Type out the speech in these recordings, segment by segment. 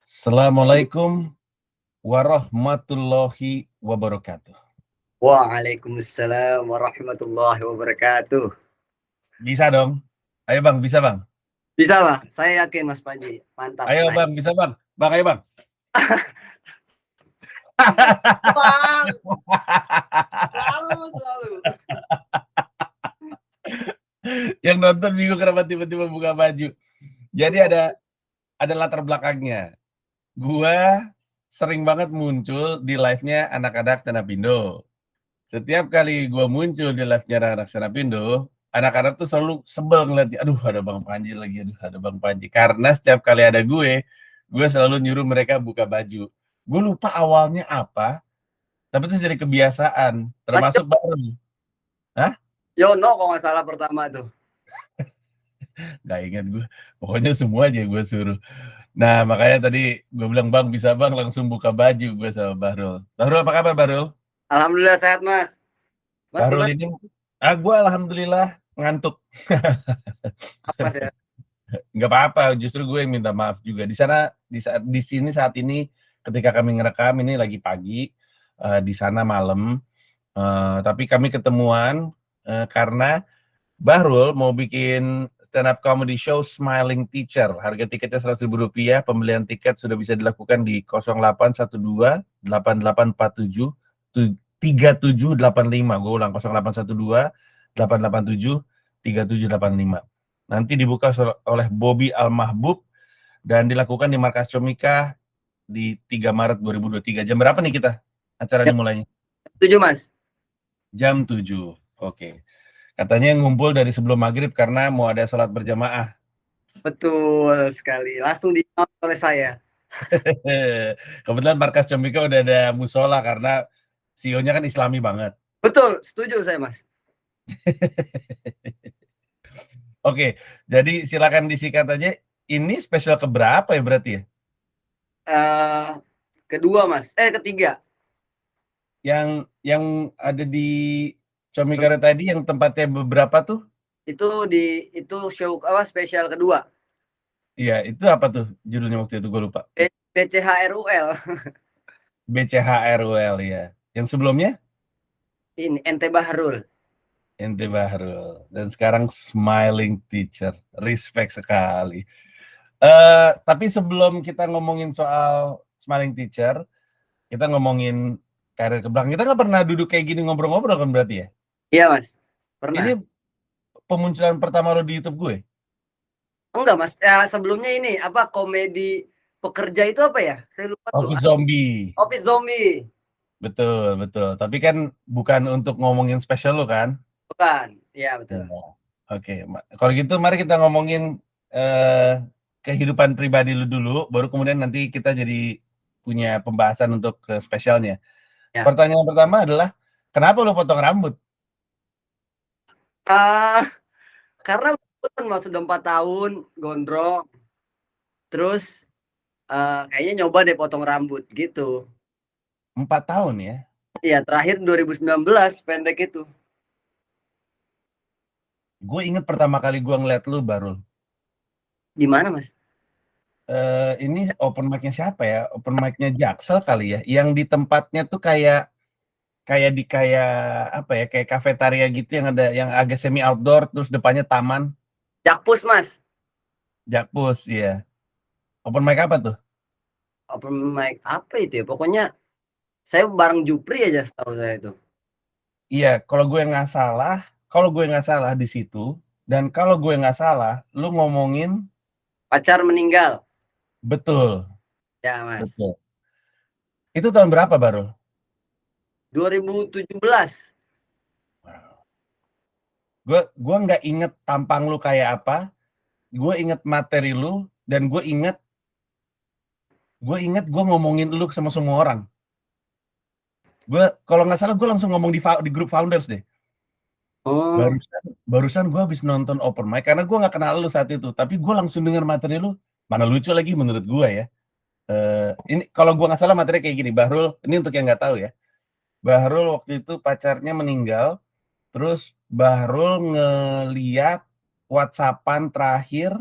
Assalamualaikum warahmatullahi wabarakatuh. Waalaikumsalam warahmatullahi wabarakatuh. Bisa dong? Ayo Bang, bisa Bang? Bisa, Bang? Saya yakin Mas Panji. Mantap, Ayo naik. Bang, bisa Bang? Bang, ayo Bang. Bang, selalu. Yang nonton bingung kenapa tiba-tiba buka baju. Jadi ada latar belakangnya. Gua sering banget muncul di live-nya anak-anak stand up Indo. Setiap kali gua muncul di live-nya anak-anak stand up Indo, anak-anak tuh selalu sebel ngeliatnya, "Aduh ada Bang Panji lagi, aduh ada Bang Panji." Karena setiap kali ada gue selalu nyuruh mereka buka baju. Gue lupa awalnya apa, tapi itu jadi kebiasaan, Mas termasuk Bang. Hah? Yono kalau nggak salah pertama tuh. Nggak ingat gue, pokoknya semua aja gue suruh. Nah, makanya tadi gue bilang, "Bang, bisa Bang langsung buka baju," gue sama Bahrul. Bahrul, apa kabar Bahrul? Alhamdulillah sehat, Mas. Mas Bahrul gimana, ini, gue alhamdulillah ngantuk. Mas ya? Nggak apa-apa, justru gue yang minta maaf juga. Di sini saat ini ketika kami ngerekam ini lagi pagi, di sana malam, tapi kami ketemuan, karena Bahrul mau bikin stand up comedy show Smiling Teacher. Harga tiketnya Rp100.000, pembelian tiket sudah bisa dilakukan di 0812-8847-3785. Gue ulang, 0812-8847-3785. Nanti dibuka oleh Bobby Al-Mahbub dan dilakukan di Markas Comika di 3 Maret 2023. Jam berapa nih kita acaranya mulainya? 7, Mas. Jam 7. Oke. Katanya ngumpul dari sebelum maghrib karena mau ada sholat berjamaah. Betul sekali. Langsung dijawab oleh saya. Kebetulan Markas Comika udah ada musola karena CEO-nya kan Islami banget. Betul, setuju saya, Mas. Oke, jadi silakan disikat aja. Ini spesial keberapa ya berarti ya? Kedua, Mas. Ketiga. Yang ada di Comika tadi yang tempatnya beberapa tuh? Itu show apa spesial kedua. Iya, itu apa tuh judulnya waktu itu gue lupa. BCHRUL. BCHRUL ya. Yang sebelumnya? Ini Ente Bahrul. Ente Bahrul. Dan sekarang Smiling Teacher. Respect sekali. Tapi sebelum kita ngomongin soal Smiling Teacher, kita ngomongin karir ke belakang. Kita nggak pernah duduk kayak gini ngobrol-ngobrol kan berarti ya? Iya, Mas. Pernah. Ini pemunculan pertama lo di YouTube gue? Enggak, Mas. Sebelumnya ini apa komedi pekerja itu apa ya? Saya lupa tuh. Office Zombie. Office Zombie. Betul, betul. Tapi kan bukan untuk ngomongin spesial lo kan? Bukan. Iya, betul. Ya. Oke, kalau gitu mari kita ngomongin kehidupan pribadi lu dulu, baru kemudian nanti kita jadi punya pembahasan untuk spesialnya. Ya. Pertanyaan pertama adalah, kenapa lu potong rambut? Ah, karena Mas sudah 4 tahun gondrong. Terus kayaknya nyoba deh potong rambut gitu. 4 tahun ya? Iya, terakhir 2019 pendek itu. Gue inget pertama kali gue ngeliat lu, Barul. Di mana, Mas? Ini open mic-nya siapa ya? Open mic-nya Jaksel kali ya? Yang di tempatnya tuh kayak apa ya? Kayak kafetaria gitu yang ada yang agak semi outdoor, terus depannya taman. Jakpus, Mas. Jakpus, iya. Open mic apa tuh? Open mic apa itu ya? Pokoknya saya bareng Jupri aja setahu saya itu. Iya, kalau gue nggak salah di situ, dan kalau gue nggak salah, lu ngomongin Pacar meninggal. betul, Ya, Mas. betul. Itu tahun berapa, Barul? 2017. Gue nggak inget tampang lu kayak apa, gue inget materi lu, dan gue ngomongin lu sama semua orang. Gue kalau nggak salah gue langsung ngomong di grup founders deh. Oh, Barusan gue habis nonton open mic karena gue nggak kenal lu saat itu, tapi gue langsung denger materi lu, mana lucu lagi menurut gue ya. Ini kalau gue nggak salah materi kayak gini, Bahrul, ini untuk yang nggak tahu ya. Bahrul waktu itu pacarnya meninggal, terus Bahrul ngeliat WhatsAppan terakhir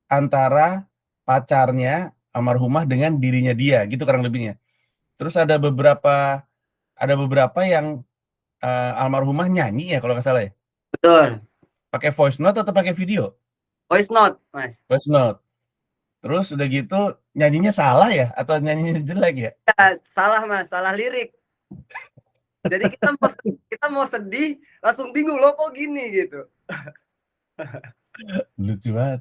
antara pacarnya almarhumah dengan dirinya dia, gitu kurang lebihnya. Terus ada beberapa yang, almarhumah nyanyi ya kalau nggak salah ya? Betul. Pakai voice note atau pakai video? Voice note, Mas. Voice note. Terus udah gitu nyanyinya salah ya atau nyanyinya jelek ya? Ya, salah Mas, salah lirik. Jadi kita mau sedih, langsung bingung loh kok gini gitu. Lucu banget.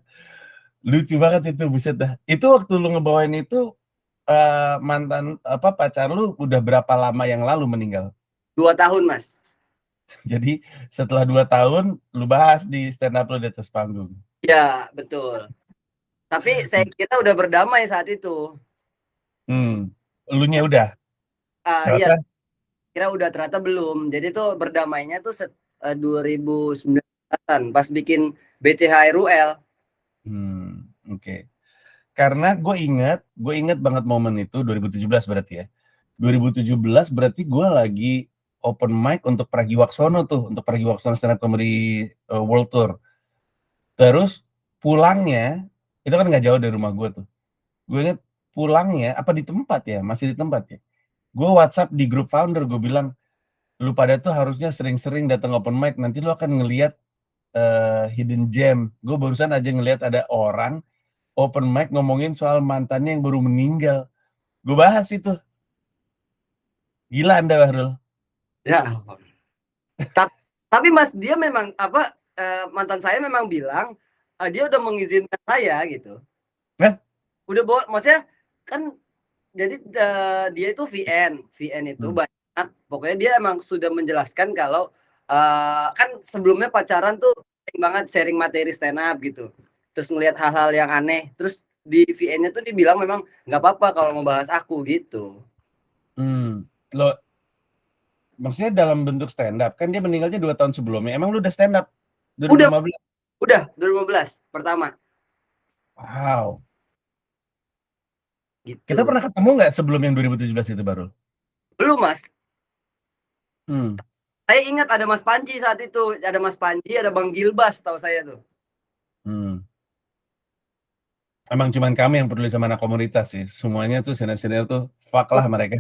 Lucu banget itu, buset dah. Itu waktu lu ngebawain itu, pacar lu udah berapa lama yang lalu meninggal? 2 tahun, Mas. Jadi setelah 2 tahun lu bahas di stand up lu di atas panggung. Ya, betul. Tapi saya kira udah berdamai saat itu. Elunya udah? Iya, Ternyata kira udah, ternyata belum. Jadi tuh berdamainya tuh 2019-an pas bikin BCHRUL. Oke. Karena gue inget banget momen itu 2017 berarti ya. 2017 berarti gue lagi open mic untuk Pragiwaksono stand up comedy world tour. Terus pulangnya itu kan nggak jauh dari rumah gue tuh. Gue inget pulangnya apa di tempat ya, masih di tempat ya. Gue WhatsApp di grup founder, gue bilang, lu pada tuh harusnya sering-sering datang open mic, nanti lu akan ngelihat hidden gem. Gue barusan aja ngelihat ada orang open mic ngomongin soal mantannya yang baru meninggal. Gue bahas itu. Gila Anda, Bahrul. Ya. Tapi Mas, dia memang mantan saya memang bilang dia udah mengizinkan saya gitu. Hah? Udah maksudnya kan, jadi dia itu VN itu banyak. Pokoknya dia emang sudah menjelaskan kalau kan sebelumnya pacaran tuh sering banget sharing materi stand up gitu. Terus ngelihat hal-hal yang aneh. Terus di VN-nya tuh dibilang memang nggak apa-apa kalau mau bahas aku gitu. Lo maksudnya dalam bentuk stand up, kan dia meninggalnya 2 tahun sebelumnya. Emang lu udah stand up? Udah 2015? 2015 pertama Wow. Kita gitu. pernah ketemu nggak sebelum yang 2017 itu, Bahrul? Belum Mas. Hmm. Saya ingat ada Mas Panji saat itu, ada Mas Panji, ada Bang Gilbas, tahu saya tuh. Emang cuman kami yang peduli sama anak komunitas sih. Semuanya tuh senior-senior tuh fuck lah mereka.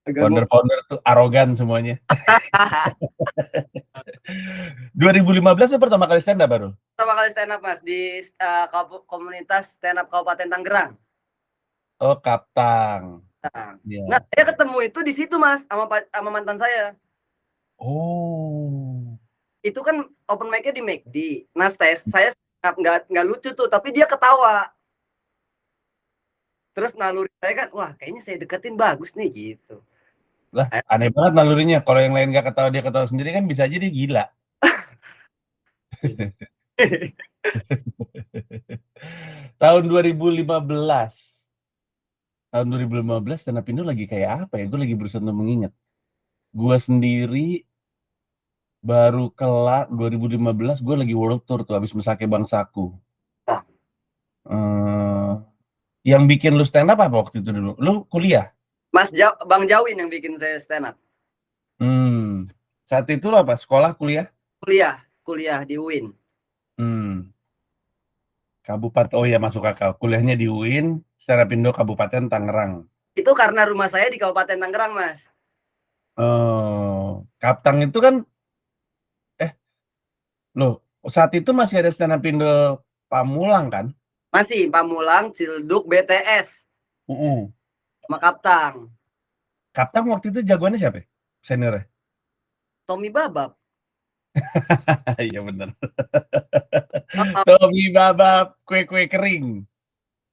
Agak Founder-founder tuh arogan semuanya. 2015 tuh pertama kali stand up, baru? pertama kali stand up Mas di komunitas stand up Kabupaten Tangerang. Oh, Kaptang. Nah, Yeah. saya ketemu itu di situ Mas sama mantan saya. Oh. Itu kan open mic-nya di McD. Nah, saya nggak lucu tuh, tapi dia ketawa. Terus naluri saya kan, wah kayaknya saya deketin bagus nih gitu. Lah, aneh banget nalurinya. Kalau yang lain nggak ketawa, dia ketawa sendiri kan bisa aja dia gila. Tahun 2015. Tahun 2015 stand up Indo lagi kayak apa ya? Gue lagi berusaha untuk mengingat. Gue sendiri baru kelar 2015, gue lagi world tour tuh habis Mesake Bangsaku. Yang bikin lu stand up apa waktu itu dulu? Lu kuliah? Bang Jawin yang bikin saya stand up. Saat itu lo apa? Sekolah, kuliah? Kuliah di UIN. Kabupaten, oh ya masuk akal. Kuliahnya di UIN, stand up Indo Kabupaten Tangerang. Itu karena rumah saya di Kabupaten Tangerang, Mas. Kaptang itu kan, loh, saat itu masih ada stand up Indo Pamulang kan? Masih, Pamulang, Cilduk, BTS. Sama Kaptang. Kaptang waktu itu jagoannya siapa? Seniornya? Tommy Babab. Iya bener. Tommy Babab, kue-kue kering.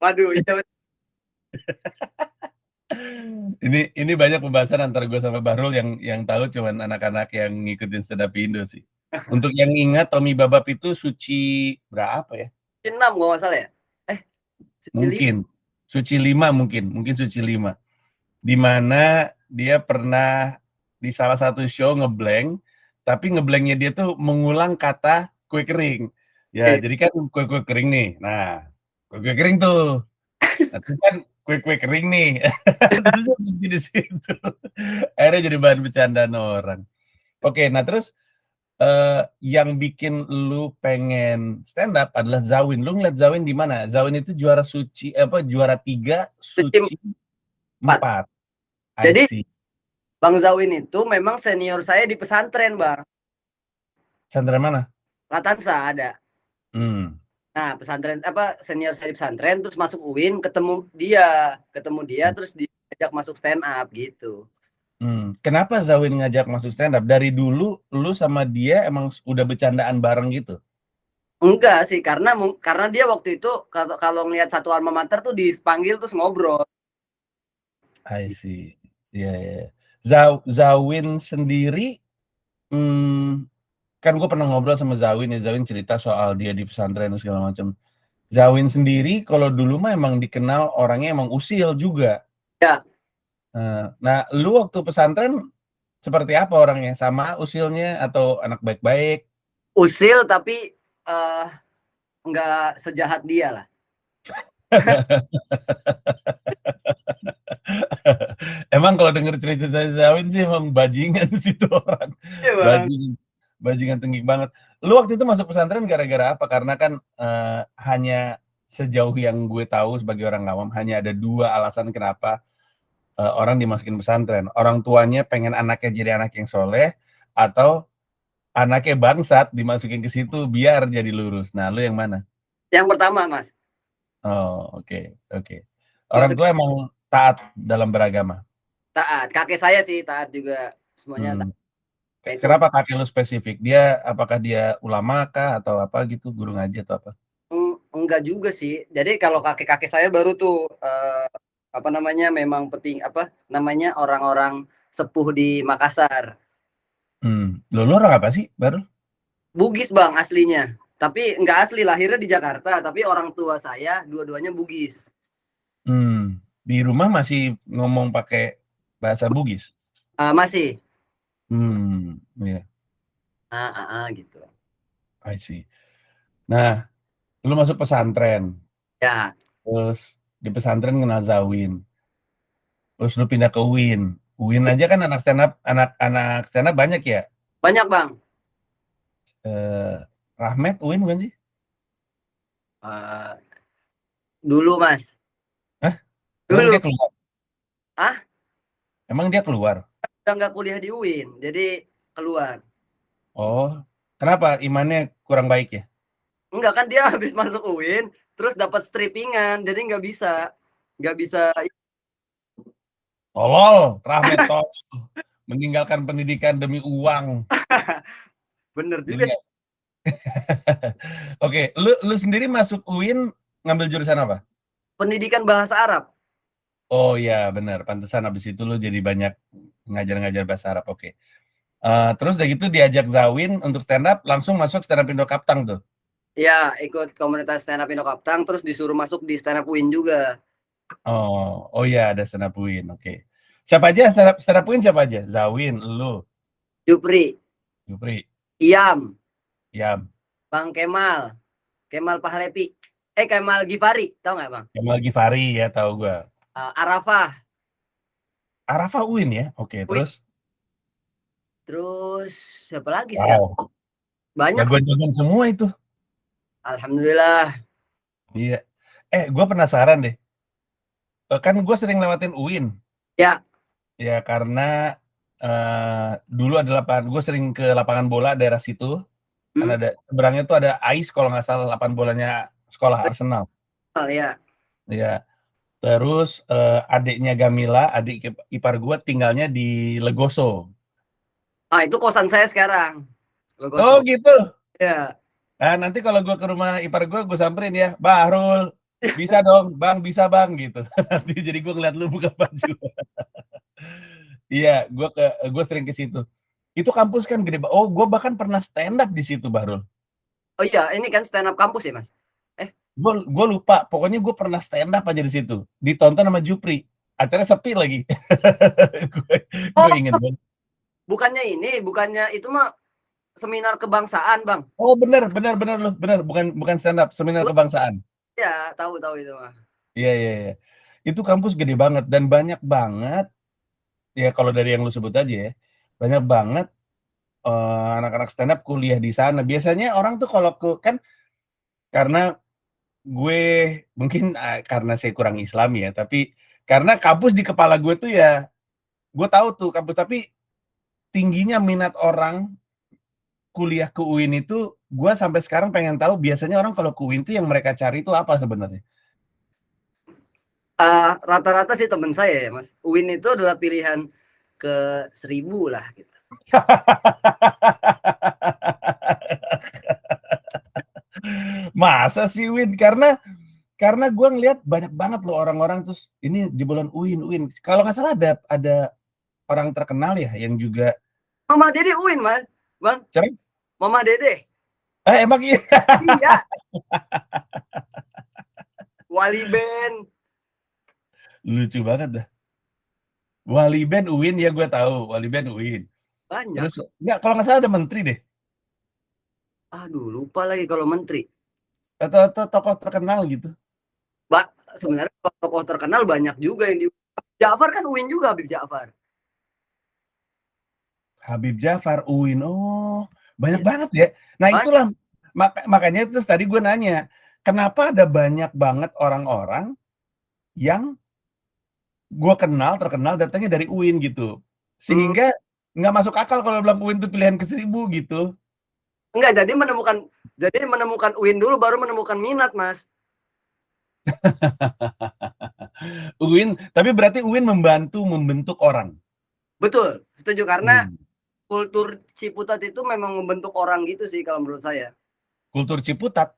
Waduh, iya. Ini banyak pembahasan antara gue sama Bahrul yang tahu cuman anak-anak yang ngikutin stand up Indo sih. Untuk yang ingat Tommy Babab itu suci berapa ya? 6 kalau nggak salah ya? Mungkin suci 5 mungkin suci 5. Di mana dia pernah di salah satu show ngeblank, tapi ngeblanknya dia tuh mengulang kata kue kering. Ya, jadi kan kue-kue kering nih. Nah, kue-kue kering tuh. Nah, terus kan kue-kue kering nih. Terus di situ. Akhirnya jadi bahan bercandaan orang. Oke, nah terus yang bikin lu pengen stand up adalah Zawin. Lu ngeliat Zawin di mana? Zawin itu juara 3, Suci Suci 4. 4. I Jadi see. Bang Zawin itu memang senior saya di pesantren, Bang. Pesantren mana? Latansa ada. Hmm. Nah, pesantren apa senior saya di pesantren terus masuk UIN ketemu dia terus diajak masuk stand up gitu. Kenapa Zawin ngajak masuk stand up? Dari dulu lu sama dia emang udah bercandaan bareng gitu? Enggak sih, karena dia waktu itu kalau kalau ngelihat satu alma mater tuh dipanggil terus ngobrol. I see. Iya, iya. Zawin sendiri, kan gue pernah ngobrol sama Zawin ya, Zawin cerita soal dia di pesantren dan segala macam. Zawin sendiri kalau dulu mah emang dikenal orangnya emang usil juga. Ya, Nah, lu waktu pesantren seperti apa orangnya? Sama usilnya atau anak baik-baik? usil tapi eh enggak sejahat dia lah. Emang kalau denger cerita dari Zawin sih emang bajingan sih itu orang. Iya, Bang. Bajingan bajingan tinggi banget. Lu waktu itu masuk pesantren gara-gara apa? Karena kan, hanya sejauh yang gue tahu sebagai orang awam, hanya ada 2 alasan kenapa, orang dimasukin pesantren. Orang tuanya pengen anaknya jadi anak yang soleh, atau anaknya bangsat dimasukin ke situ biar jadi lurus. Nah, lu yang mana? Yang pertama, Mas. Oh, oke, oke. Orang Masuk tua emang taat dalam beragama? taat. Kakek saya sih taat juga. Semuanya Hmm. taat. Itu Kenapa kakek lu spesifik? Dia apakah dia ulama kah atau apa gitu, guru ngaji atau apa? enggak juga sih. Jadi kalau kakek-kakek saya baru tuh apa namanya memang penting apa namanya orang-orang sepuh di Makassar. Lu orang apa sih baru? Bugis Bang aslinya. Tapi enggak asli lahirnya di Jakarta, tapi orang tua saya dua-duanya Bugis. Di rumah masih ngomong pakai bahasa Bugis? Masih. Iya, Gitu. I see. Nah, lu masuk pesantren, Ya, terus di pesantren kenal Zawin, terus lu pindah ke UIN. UIN aja kan anak-anak stand up banyak ya? banyak Bang. Eee, Rahmat UIN bukan sih? Eh, dulu Mas. Hah? Emang Dulu. dia keluar? Ah, Emang dia keluar? udah nggak kuliah di UIN, jadi keluar. Oh, kenapa? Imannya kurang baik ya? Enggak kan dia habis masuk UIN, terus dapat strippingan, jadi nggak bisa Tolol, Rahmat tolol. Meninggalkan pendidikan demi uang. bener juga Iya. sih. Oke, lu sendiri masuk UIN ngambil jurusan apa? Pendidikan bahasa Arab. Oh iya benar, pantesan habis itu lu jadi banyak ngajar-ngajar bahasa Arab, oke. Terus udah gitu diajak Zawin untuk stand up, langsung masuk stand up Indo Kaptang tuh? Ya, ikut komunitas stand up Indo Kaptang, terus disuruh masuk di stand up UIN juga. Oh iya ada stand up UIN, oke. Siapa aja stand up UIN siapa aja? Zawin, lu, Jupri, Jupri, Iam, Yam, Bang Kemal, Kemal Pahlepi, Kemal Gifari, tau nggak Bang? Kemal Givari ya tahu gua. Arafah, Arafah UIN ya? Oke, UIN. terus? Terus siapa lagi sekarang? Wow, Banyak sih. jagoan-jagoan semua itu. Alhamdulillah. Iya. Gua penasaran deh. Kan gue sering lewatin UIN. Ya, Ya karena dulu ada lapangan, gue sering ke lapangan bola daerah situ. Kan hmm, ada seberangnya tuh ada AIS kalau nggak salah lapangan bolanya sekolah Arsenal. ya. Ya. Terus adiknya Gamila, adik ipar gue tinggalnya di Legoso. Itu kosan saya sekarang. Logoso. Oh gitu. Ya. Nah, nanti kalau gue ke rumah ipar gue samperin ya, Bahrul, bisa dong, Bang, bisa Bang gitu. Nanti jadi gue ngeliat lu buka baju. Iya, gue sering ke situ. Itu kampus kan gede oh, gue bahkan pernah stand up di situ, Bahrul. Oh iya, ini kan stand up kampus ya, Mas? Eh, Gue lupa, pokoknya gue pernah stand up aja di situ. Ditonton sama Jupri. Acaranya sepi lagi. Gue gue oh, inget banget. bukannya itu mah seminar kebangsaan, Bang. Oh, bener bener bener loh, bener, bukan stand up, seminar kebangsaan. Ya, tahu-tahu itu mah. Iya iya iya. Itu kampus gede banget dan banyak banget, ya kalau dari yang lu sebut aja ya, banyak banget anak-anak stand up kuliah di sana. Biasanya orang tuh kalau kan karena gue mungkin, karena saya kurang Islam ya, tapi karena kampus di kepala gue tuh ya, gue tahu tuh kampus, tapi tingginya minat orang kuliah ke UIN itu, gue sampai sekarang pengen tahu biasanya orang kalau ke UIN tuh yang mereka cari itu apa sebenarnya? Rata-rata sih temen saya ya Mas, UIN itu adalah pilihan ke 1000 lah gitu. Masa sih UIN? Karena gue ngelihat banyak banget loh orang-orang terus, ini jebolan UIN UIN. Kalau nggak salah ada orang terkenal ya yang juga Mama Dede UIN Mas, Bang, sorry? Mama Dede. Emang iya? Iya, Wali Band. Lucu banget dah. Wali Band UIN ya gue tahu, Wali Band UIN. Banyak. Terus enggak, kalau nggak salah ada menteri deh, Aduh, lupa lagi kalau menteri. atau tokoh terkenal gitu. Mbak, sebenarnya tokoh terkenal banyak juga yang di Ja'far kan UIN juga, Habib Ja'far. Habib Ja'far, UIN, oh banyak Iya, banget ya. Nah banyak. itulah, makanya terus tadi gue nanya, kenapa ada banyak banget orang-orang yang gue kenal, terkenal datangnya dari UIN gitu. Hmm, Sehingga nggak masuk akal kalau bilang UIN itu pilihan ke 1000 gitu. enggak, jadi menemukan UIN dulu baru menemukan minat, Mas. UIN, tapi berarti UIN membantu membentuk orang? Betul, setuju karena Mmm, kultur Ciputat itu memang membentuk orang gitu sih kalau menurut saya. kultur Ciputat?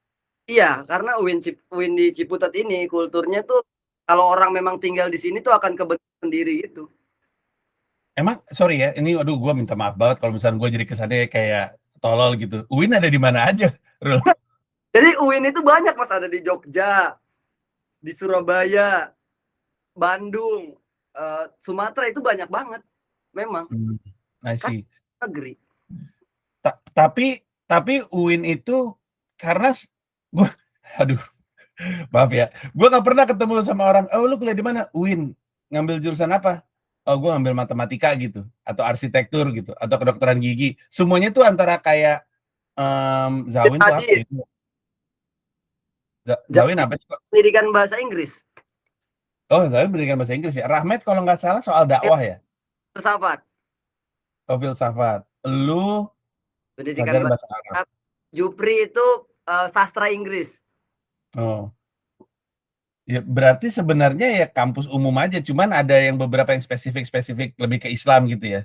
Iya, karena UIN di Ciputat ini kulturnya tuh kalau orang memang tinggal di sini tuh akan kebentuk sendiri gitu. Emang sorry ya, ini aduh gue minta maaf banget kalau misalnya gue jadi kesannya kayak tolol gitu. UIN ada di mana aja, Rul? Jadi UIN itu banyak, Mas, ada di Jogja, di Surabaya, Bandung, Sumatera itu banyak banget memang, Mmm, I kan see. negeri. Tapi UIN itu karena gue aduh maaf ya, gue nggak pernah ketemu sama orang, "Oh lu kuliah di mana?" "UIN." "Ngambil jurusan apa?" "Oh gue ngambil matematika," gitu, atau arsitektur gitu, atau kedokteran gigi. Semuanya tuh antara kayak, Zawin tuh apa ya Hadis, itu, Zawin Jalur apa sih kok? pendidikan bahasa Inggris, Oh Zawin pendidikan bahasa Inggris ya? Rahmat kalau nggak salah soal dakwah ya? filsafat, Oh filsafat. Lu pendidikan pelajaran bahasa bahasa Arab? Arab. Jupri itu sastra Inggris. Oh. Ya berarti sebenarnya ya kampus umum aja, cuman ada yang beberapa yang spesifik-spesifik lebih ke Islam gitu ya?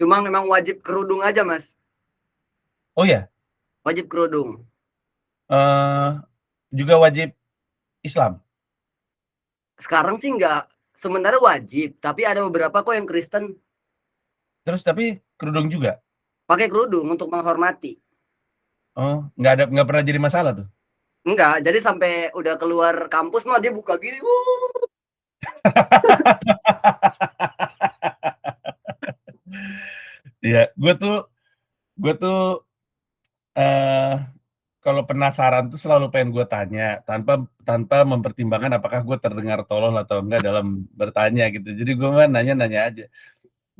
Cuma memang wajib kerudung aja, Mas. Oh ya? Wajib kerudung. Eee, juga wajib Islam? Sekarang sih enggak, sebenarnya wajib, tapi ada beberapa kok yang Kristen Terus tapi kerudung juga? pakai kerudung untuk menghormati. Oh, nggak pernah jadi masalah tuh? Enggak, jadi sampai udah keluar kampus mah dia buka gini, wuh. Iya, gue tuh, eee, kalau penasaran tuh selalu pengen gue tanya, tanpa tanpa mempertimbangkan apakah gue terdengar tolol atau enggak dalam bertanya gitu. Jadi gue mah nanya-nanya aja.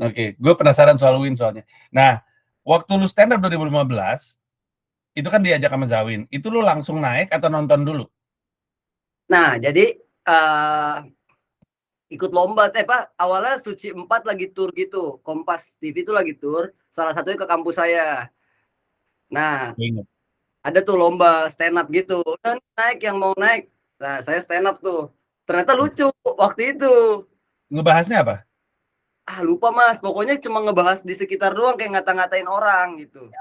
Oke, gue penasaran soal UIN soalnya. Nah, waktu lu stand up 2015, itu kan diajak sama Zawin, itu lu langsung naik atau nonton dulu? Nah, jadi ikut lomba Pak, awalnya Suci 4 lagi tur gitu, Kompas TV itu lagi tur, salah satunya ke kampus saya. Nah, Gue inget. ada tuh lomba stand up gitu, udah naik yang mau naik. Nah, saya stand up tuh. Ternyata lucu waktu itu. Ngebahasnya apa? Lupa Mas, pokoknya cuma ngebahas di sekitar doang kayak ngata-ngatain orang gitu.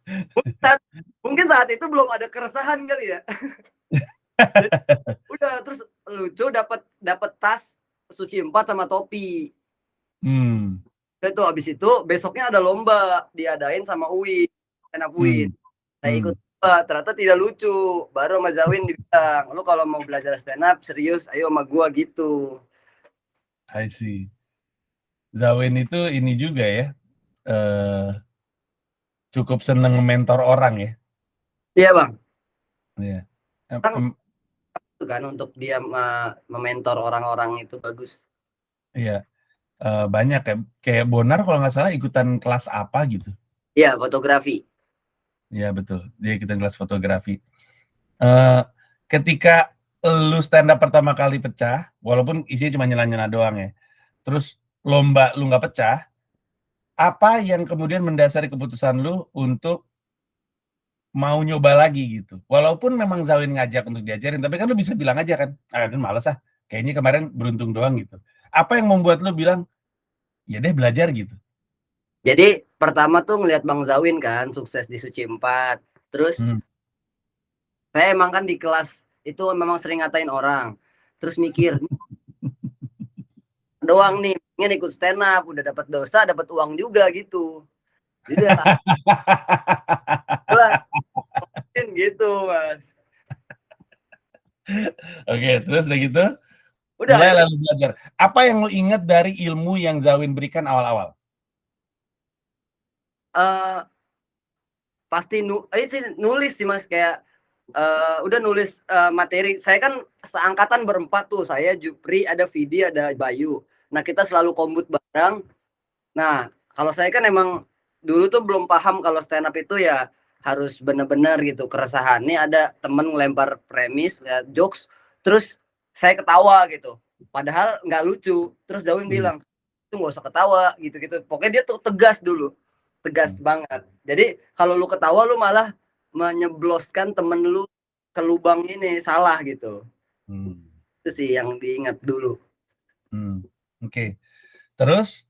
Mungkin saat, mungkin saat itu belum ada keresahan kali ya. Jadi, udah terus lucu dapat dapat tas Suci 4 sama topi. Mmm, Itu habis itu besoknya ada lomba diadain sama UIN, stand up UIN. mmm, Saya ikut mmm, lomba, ternyata tidak lucu. Baru sama Zawin dibilang, "Lu kalau mau belajar stand up serius ayo sama gua," gitu. I see. Zawin itu ini juga ya, eee, cukup seneng mentor orang ya? Iya, Bang. Iya. Kan itu kan untuk dia mementor orang-orang itu bagus. Iya. banyak ya, kayak Bonar kalau nggak salah ikutan kelas apa gitu. Iya, fotografi. Iya betul, dia ikutan kelas fotografi. Ketika lu stand up pertama kali pecah, walaupun isinya cuma nyela-nyela doang ya, terus lomba lu nggak pecah, apa yang kemudian mendasari keputusan lu untuk mau nyoba lagi gitu? Walaupun memang Zawin ngajak untuk diajarin, tapi kan lu bisa bilang aja kan, "Ah, kan males ah, kayaknya kemarin beruntung doang," gitu. Apa yang membuat lu bilang, "Ya deh belajar," gitu? Jadi pertama tuh ngelihat Bang Zawin kan sukses di Suci 4. Terus Hmm. saya emang kan di kelas itu memang sering ngatain orang. Terus mikir, doang nih, ingin ikut stand up, udah dapat dosa, dapat uang juga gitu. Jadi ya lah, gitu, Mas. Oke, terus udah gitu, Udah mulai akhirnya lalu belajar. Apa yang lu inget dari ilmu yang Zawin berikan awal-awal? eh pasti sih nulis sih Mas kayak udah nulis materi. Saya kan seangkatan berempat tuh, saya Jupri, ada Vidi, ada Bayu. Nah, kita selalu kombut bareng. Nah, kalau saya kan emang dulu tuh belum paham kalau stand up itu ya harus bener-bener gitu keresahannya ada temen ngelempar premis, lihat jokes, terus saya ketawa gitu. Padahal nggak lucu. Terus Dawin Hmm. bilang, itu nggak usah ketawa gitu-gitu. Pokoknya dia tuh tegas dulu, tegas Hmm. banget. Jadi kalau lu ketawa lu malah menyebloskan temen lu ke lubang ini salah gitu. Hmm. Itu sih yang diingat dulu. Hmm. Oke. Terus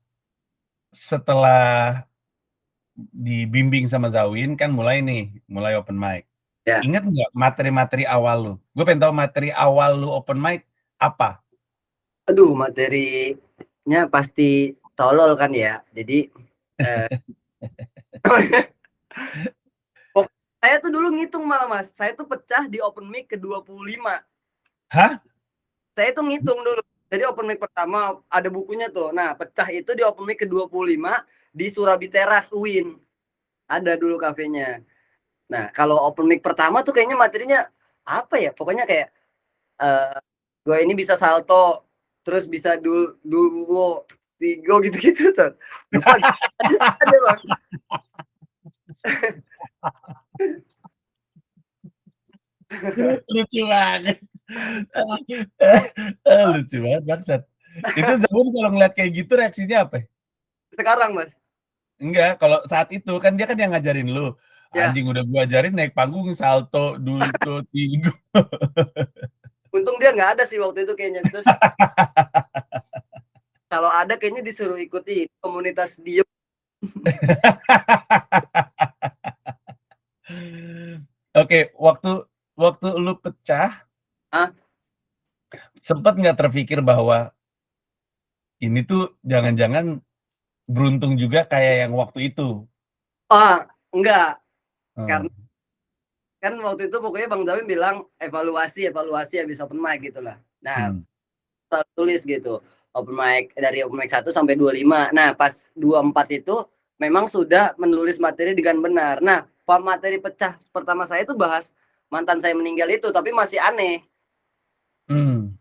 setelah dibimbing sama Zawin kan mulai open mic. Ya, Ingat nggak materi-materi awal lu? Gue pengen tahu materi awal lu open mic apa? aduh materinya pasti tolol kan ya. Jadi eh, saya tuh dulu ngitung malah Mas. Saya tuh pecah di open mic ke-25. Hah? Saya tuh ngitung dulu. Jadi open mic pertama ada bukunya tuh. Nah, pecah itu di open mic ke-25 di Surabi Teras UIN. Ada dulu kafenya. Nah, kalau open mic pertama tuh kayaknya materinya apa ya? Pokoknya kayak eh gue ini bisa salto, terus bisa duo, tigo gitu-gitu tuh. Lupa ada Bang. Lucu banget. Lucu banget bangsat. Itu Zawin kalau ngeliat kayak gitu reaksinya apa? Sekarang Mas. Enggak, kalau saat itu kan dia kan yang ngajarin lu. Ya, Anjing udah gua ajarin naik panggung salto, dulto, tinggo. untung dia nggak ada sih waktu itu kayaknya. Terus kalau ada kayaknya disuruh ikuti komunitas diem. Oke, waktu waktu lu pecah, Ah, sempet nggak terpikir bahwa ini tuh jangan-jangan beruntung juga kayak yang waktu itu? oh, enggak. Heeh. Karena kan waktu itu pokoknya Bang Dawin bilang evaluasi, evaluasi habis open mic gitu lah. Nah, Hmm. tulis gitu. Open mic dari open mic 1 sampai 25. Nah, pas 24 itu memang sudah menulis materi dengan benar. Nah, materi pecah pertama saya itu bahas mantan saya meninggal itu, tapi masih aneh. Hmm.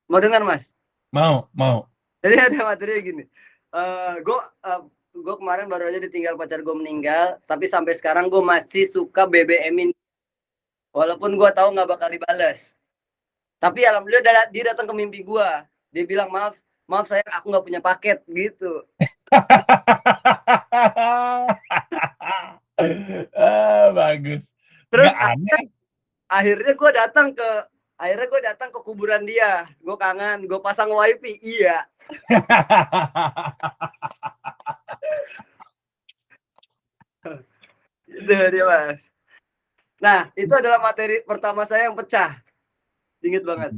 Mau dengar, Mas? Mau, mau. Jadi ada materi gini. Gue gue kemarin baru aja ditinggal pacar gue meninggal, tapi sampai sekarang gue masih suka BBM-in walaupun gue tahu nggak bakal dibales. Tapi alhamdulillah dia datang ke mimpi gue. Dia bilang maaf, maaf saya aku nggak punya paket gitu. Bagus. Terus Nggak aneh. akhirnya gue datang ke kuburan dia. Gue kangen, gue pasang wifi. Iya, itu dia Mas. Nah, itu adalah materi pertama saya yang pecah. Ingat banget.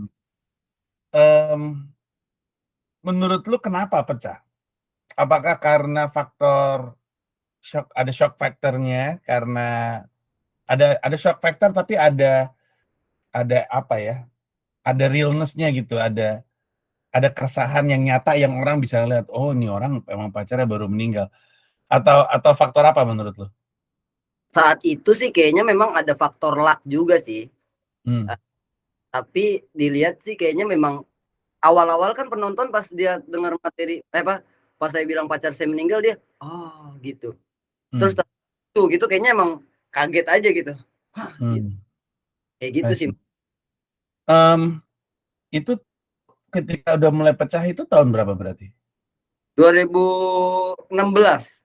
Mmm, menurut lu kenapa pecah? Apakah karena faktor ada shock factor-nya, karena ada shock factor tapi ada apa ya, ada realness-nya gitu, ada keresahan yang nyata yang orang bisa lihat, "Oh, ini orang emang pacarnya baru meninggal." Atau faktor apa menurut lu? Saat itu sih kayaknya memang ada faktor luck juga sih. Mmm. Tapi dilihat sih kayaknya memang awal-awal kan penonton pas dia dengar materi pas saya bilang pacar saya meninggal dia, "Oh, gitu." Terus Hmm. tuh gitu kayaknya emang kaget aja gitu. Hah, gitu. Hmm. Kayak gitu I sih. see. Itu ketika udah mulai pecah itu tahun berapa berarti? 2016.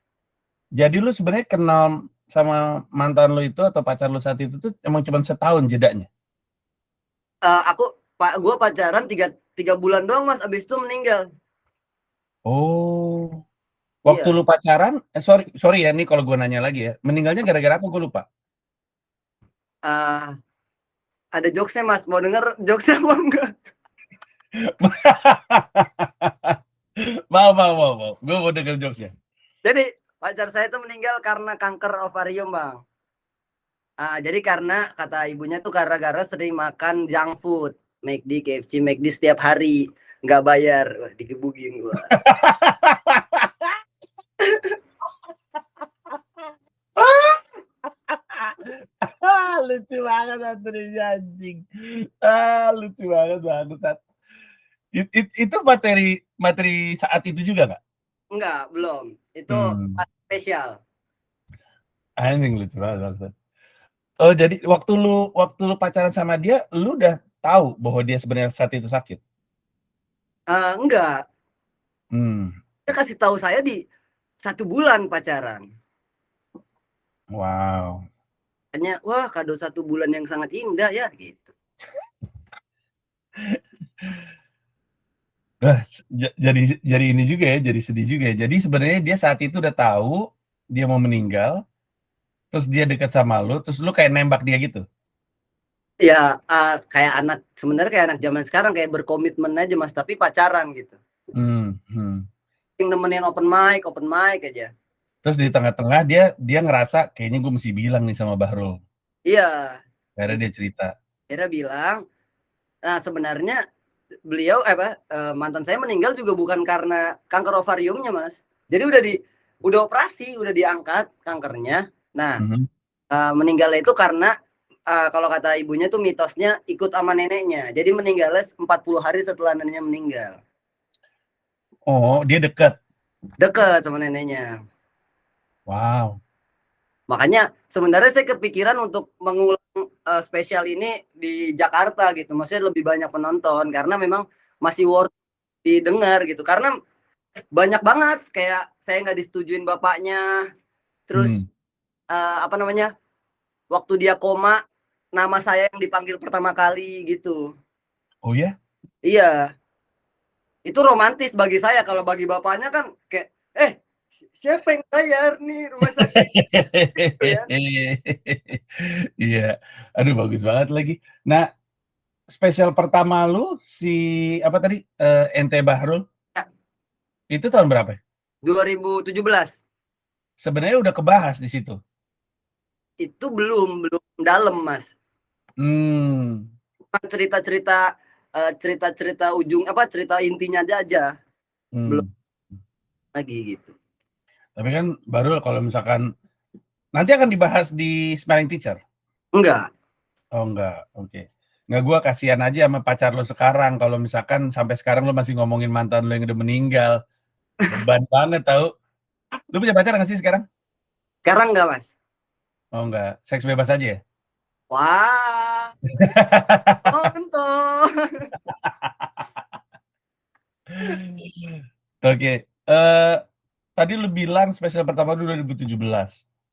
Jadi lu sebenarnya kenal sama mantan lu itu atau pacar lu saat itu tuh emang cuma setahun jedanya? Gua pacaran 3 bulan doang, Mas, abis itu meninggal. Oh, waktu Iya. lu pacaran sorry sorry ya nih kalau gua nanya lagi ya, meninggalnya gara-gara apa gua lupa? Ah, ada jokes-nya, Mas, mau denger jokes-nya apa enggak? Mau, gua mau denger jokes-nya. Jadi pacar saya itu meninggal karena kanker ovarium, Bang. Jadi karena kata ibunya tuh gara-gara sering makan junk food, McD, KFC, McD setiap hari, nggak bayar. Wah, digebugin gua. Lucu banget Satria anjing. Lucu banget bangsat. Itu materi materi saat itu juga nggak? Enggak, belum. Itu Hmm, pas spesial. anjing lucu banget bangsat. Oh jadi waktu lu pacaran sama dia, lu udah tahu bahwa dia sebenarnya saat itu sakit? Enggak, Hmm, dia kasih tahu saya di 1 bulan pacaran. wow. Hanya, wah kado 1 bulan yang sangat indah ya, gitu. Wah, jadi ini juga ya, jadi sedih juga ya. Jadi sebenarnya dia saat itu udah tahu dia mau meninggal, terus dia dekat sama lu, terus lu kayak nembak dia gitu? Ya, sebenarnya kayak anak zaman sekarang kayak berkomitmen aja, Mas, tapi pacaran gitu. Hmm. Yang nemenin open mic aja. Terus di tengah-tengah dia ngerasa kayaknya gue mesti bilang nih sama Bahrul. Iya, Akhirnya terus dia cerita. akhirnya bilang, nah sebenarnya mantan saya meninggal juga bukan karena kanker ovariumnya, Mas. Jadi udah operasi, udah diangkat kankernya. Nah, Mhm. meninggalnya itu karena kalau kata ibunya tuh mitosnya ikut sama neneknya. Jadi meninggalnya 40 hari setelah neneknya meninggal. Oh, dia dekat. Deket sama neneknya. Wow. Makanya sebenarnya saya kepikiran untuk mengulang spesial ini di Jakarta gitu. Maksudnya lebih banyak penonton karena memang masih worth didengar gitu. Karena banyak banget kayak saya nggak disetujuin bapaknya. Terus Hmm. apa namanya? Waktu dia koma nama saya yang dipanggil pertama kali gitu. Oh ya? Iya, itu romantis bagi saya. Kalau bagi bapaknya kan kayak siapa yang bayar nih rumah sakit gitu ya. Iya. Aduh bagus banget lagi. Nah, spesial pertama lu si apa tadi, Ente Bahrul, Ya, itu tahun berapa? 2017. Sebenarnya udah kebahas di situ? Itu belum dalam, Mas. Hmm. Cuma cerita-cerita cerita intinya aja, belum Mmm. lagi gitu. Tapi kan Bahrul kalau misalkan nanti akan dibahas di Smiling Teacher? Enggak. Oh enggak, oke. Nggak, gua kasihan aja sama pacar lu sekarang kalau misalkan sampai sekarang lu masih ngomongin mantan lu yang udah meninggal. Beban banget tahu. Lu punya pacar nggak sih sekarang? Sekarang enggak, Mas? Oh enggak, seks bebas aja ya? Wah, nonton. Oke, tadi lu bilang spesial pertama lu 2017,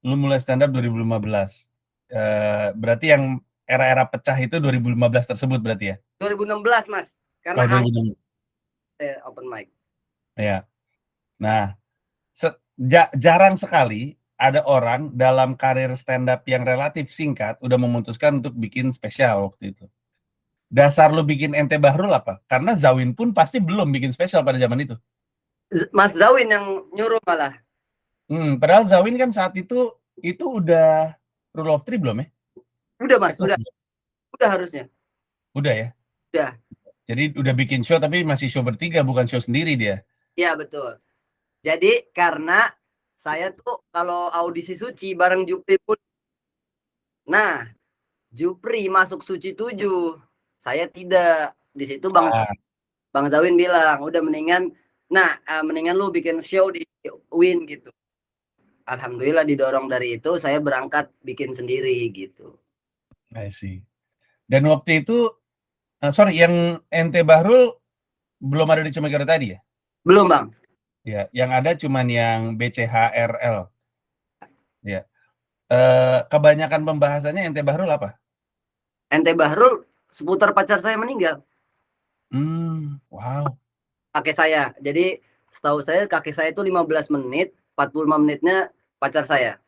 lu mulai stand up 2015, berarti yang era-era pecah itu 2015 tersebut berarti ya? 2016, Mas. Karena Oh 2006, open mic. iya. Nah, jarang sekali ada orang dalam karir stand up yang relatif singkat udah memutuskan untuk bikin spesial waktu itu. Dasar lu bikin Ente Bahrul apa? Karena Zawin pun pasti belum bikin spesial pada zaman itu. Mas Zawin yang nyuruh malah. Padahal Zawin kan saat itu udah Rule of Three belum ya? Udah, Mas, Kayaknya belum. udah harusnya. Udah ya? Udah. Jadi udah bikin show tapi masih show bertiga bukan show sendiri dia? Iya, betul. Jadi karena saya tuh kalau audisi Suci bareng Jupri pun. Nah, Jupri masuk Suci 7. Saya tidak. Di situ Bang Ah. Bang Zawin bilang, udah mendingan lu bikin show di Win gitu. Alhamdulillah didorong dari itu saya berangkat bikin sendiri gitu. I see. Dan waktu itu sorry, yang ente Bahrul belum ada di Cemegara tadi ya? Belum Bang. Ya, yang ada cuman yang BCHRL. Ya. Kebanyakan pembahasannya ente Bahrul apa? Ente Bahrul seputar pacar saya meninggal. Wow. Kakek saya. Jadi setahu saya kakek saya itu 15 menit, 45 menitnya pacar saya.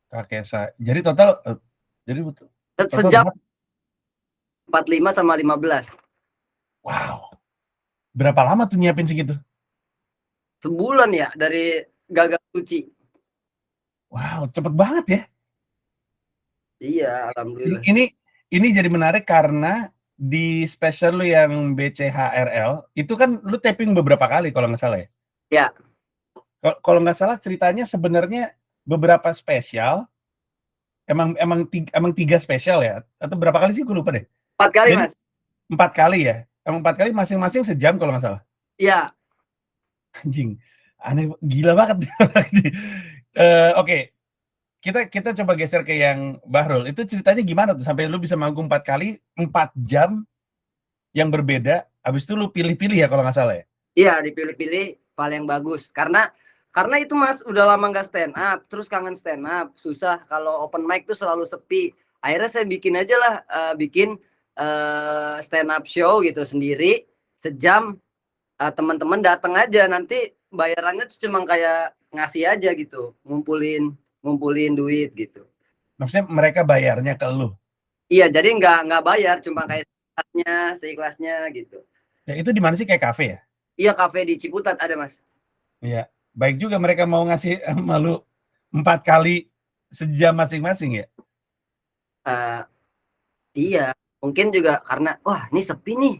Kakek saya. Jadi total Sejam berapa? 45 sama 15. Wow. Berapa lama tuh nyiapin segitu? Sebulan ya dari gagal suci. Wow, cepet banget ya. Iya, alhamdulillah. Ini jadi menarik karena di special lu yang BCHRL itu kan lu taping beberapa kali kalau nggak salah ya? Ya. Kalau nggak salah ceritanya sebenarnya beberapa spesial emang 3 spesial ya? Atau berapa kali sih gue lupa deh. 4 kali Jadi Mas. 4 kali ya? Emang 4 kali masing-masing sejam kalau nggak salah? Iya. Anjing, aneh, gila banget. Oke, kita coba geser ke yang Bahrul. Itu ceritanya gimana tuh sampai lu bisa manggung 4 kali, 4 jam yang berbeda, habis itu lu pilih-pilih ya kalau nggak salah ya? Iya, dipilih-pilih paling bagus. Karena itu Mas udah lama nggak stand up, terus kangen stand up, susah kalau open mic tuh selalu sepi. Akhirnya saya bikin aja lah, bikin stand up show gitu sendiri sejam. Teman-teman datang aja, nanti bayarannya tuh cuma kayak ngasih aja gitu, ngumpulin duit gitu. Maksudnya mereka bayarnya ke lu? Iya, jadi nggak bayar, cuma kayak seikhlasnya gitu. Ya itu di mana sih, kayak kafe ya? Iya, kafe di Ciputat ada Mas. Iya, baik juga mereka mau ngasih sama lu 4 kali sejam masing-masing ya? Iya, mungkin juga karena wah ini sepi nih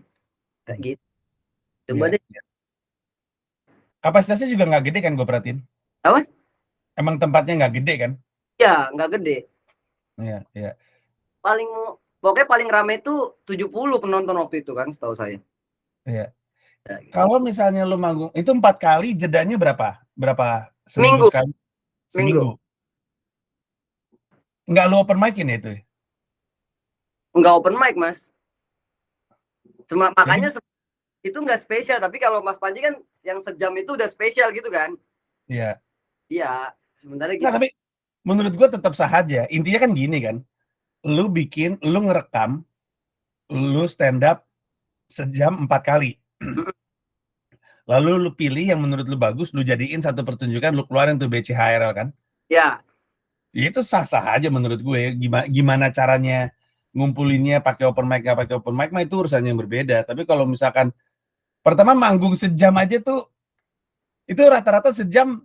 kayak gitu. Coba Iya, deh. iya. Kapasitasnya juga nggak gede kan gue perhatiin? Apa? Emang tempatnya nggak gede kan? Ya nggak gede. Iya, iya. Pokoknya paling rame itu 70 penonton waktu itu kan setahu saya. Iya. Ya, gitu. Kalau misalnya lu manggung itu 4 kali, jedanya berapa? Seminggu Minggu, sekali? minggu. Seminggu? Nggak lu open mic-in ya itu ya? Nggak open mic Mas. Makanya Jadi itu nggak spesial. Tapi kalau Mas Panji kan yang sejam itu udah spesial gitu kan? iya. Iya. Sebenarnya Nggak, gitu. tapi menurut gue tetap sah aja. Intinya kan gini kan, lu ngerekam, lu stand up sejam 4 kali. Lalu lu pilih yang menurut lu bagus, lu jadiin satu pertunjukan, lu keluarin tuh BCHRL kan. Ya. Ya itu sah-sah aja menurut gue. Gimana caranya ngumpulinnya, pakai open mic nggak pakai open mic mah itu urusan yang berbeda. Tapi kalau misalkan pertama manggung sejam aja tuh, itu rata-rata sejam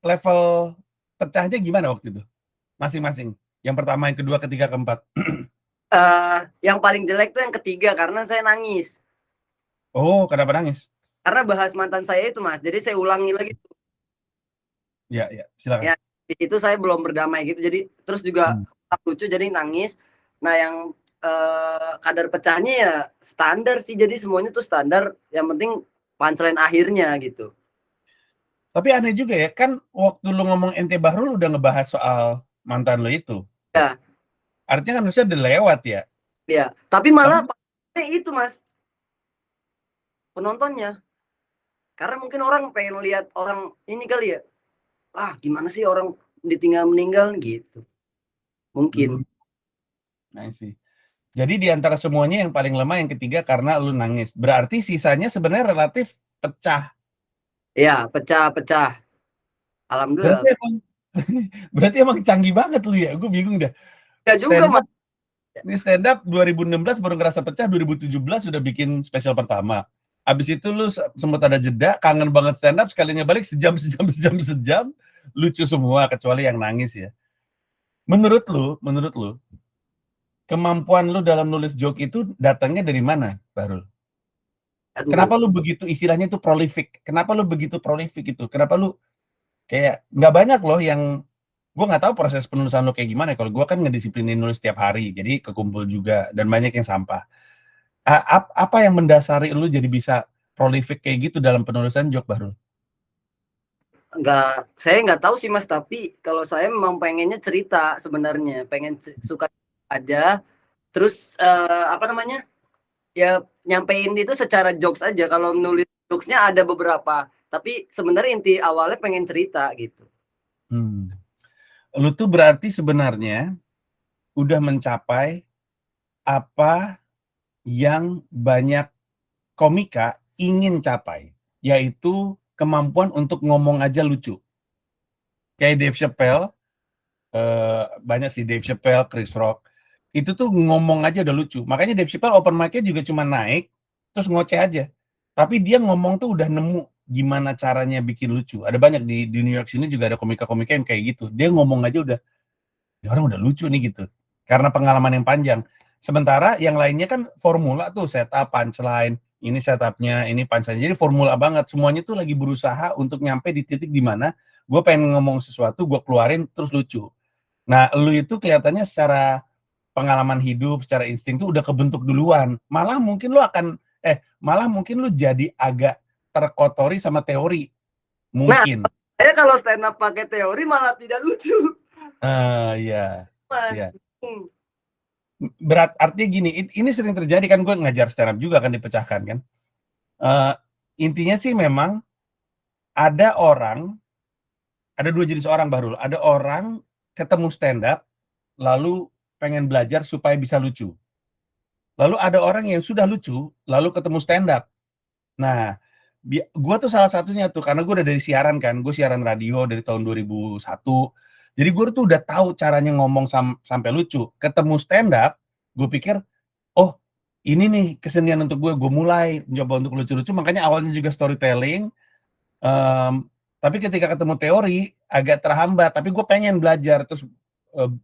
level pecahnya gimana waktu itu? Masing-masing. Yang pertama, yang kedua, ketiga, keempat. Yang paling jelek tuh yang ketiga karena saya nangis. Oh, kenapa nangis? Karena bahas mantan saya itu Mas. Jadi saya ulangi lagi. Ya, ya, silakan. Ya, di situ saya belum berdamai gitu. Jadi terus juga lucu jadi nangis. Nah, yang kadar pecahnya ya standar sih. Jadi semuanya tuh standar. Yang penting punchline akhirnya gitu. Tapi aneh juga ya, kan waktu lu ngomong ente Bahrul udah ngebahas soal mantan lu itu. Ya, Artinya kan harusnya udah lewat ya. ya. Tapi malah Tapi itu Mas penontonnya. Karena mungkin orang pengen lihat orang ini kali ya. Gimana sih orang ditinggal meninggal gitu. Mungkin. I see. Jadi di antara semuanya yang paling lemah yang ketiga karena lu nangis. Berarti sisanya sebenarnya relatif pecah. Ya, pecah-pecah. Alhamdulillah. Berarti emang berarti emang canggih banget lu ya. Gue bingung dah. Ya juga Stand Mas. up Ini stand up 2016 baru ngerasa pecah, 2017 sudah bikin spesial pertama. Abis itu lu sempat ada jeda, kangen banget stand up, sekalinya balik sejam, lucu semua kecuali yang nangis ya. Menurut lu, kemampuan lu dalam nulis joke itu datangnya dari mana, Bahrul? Aduh. Kenapa lu begitu istilahnya itu prolific? Kenapa lu begitu prolific itu? Kenapa lu kayak nggak banyak loh yang gue nggak tahu proses penulisan lo kayak gimana. Kalau gue kan ngedisiplinin nulis setiap hari, jadi kekumpul juga dan banyak yang sampah. Apa yang mendasari lu jadi bisa prolific kayak gitu dalam penulisan joke, Bahrul? Saya nggak tahu sih Mas, tapi kalau saya memang pengennya cerita sebenarnya, pengen suka aja, terus apa namanya, ya nyampein itu secara jokes aja. Kalau nulis jokesnya ada beberapa, tapi sebenarnya inti awalnya pengen cerita gitu. Lu tuh berarti sebenarnya udah mencapai apa yang banyak komika ingin capai, yaitu kemampuan untuk ngomong aja lucu. Kayak Dave Chappelle, banyak sih Dave Chappelle, Chris Rock, itu tuh ngomong aja udah lucu. Makanya Dave Chappelle open mic-nya juga cuma naik, terus ngoceh aja. Tapi dia ngomong tuh udah nemu gimana caranya bikin lucu. Ada banyak di New York sini juga ada komika-komika yang kayak gitu. Dia ngomong aja udah, "Ini orang udah lucu nih," gitu. Karena pengalaman yang panjang. Sementara yang lainnya kan formula tuh, setup, punchline, ini setup-nya, ini punchline. Jadi formula banget. Semuanya tuh lagi berusaha untuk nyampe di titik di mana gue pengen ngomong sesuatu, gue keluarin terus lucu. Nah, lu itu kelihatannya secara pengalaman hidup, secara insting tuh udah kebentuk duluan. Malah mungkin lu jadi agak terkotori sama teori, Nah, mungkin. saya kalau stand up pakai teori malah tidak lucu, Iya, Mas. iya. Artinya gini, ini sering terjadi kan, gue ngajar stand up juga kan, dipecahkan kan. Intinya sih memang ada dua jenis orang, Bahrul. Ada orang ketemu stand up, lalu pengen belajar supaya bisa lucu. Lalu ada orang yang sudah lucu, lalu ketemu stand up. Nah, gue tuh salah satunya tuh, karena gue udah dari siaran kan, gue siaran radio dari tahun 2001. Jadi gue tuh udah tahu caranya ngomong sampai lucu. Ketemu stand up, gue pikir, oh ini nih kesenian untuk gue mulai mencoba untuk lucu-lucu, makanya awalnya juga storytelling, tapi ketika ketemu teori agak terhambat, tapi gue pengen belajar, terus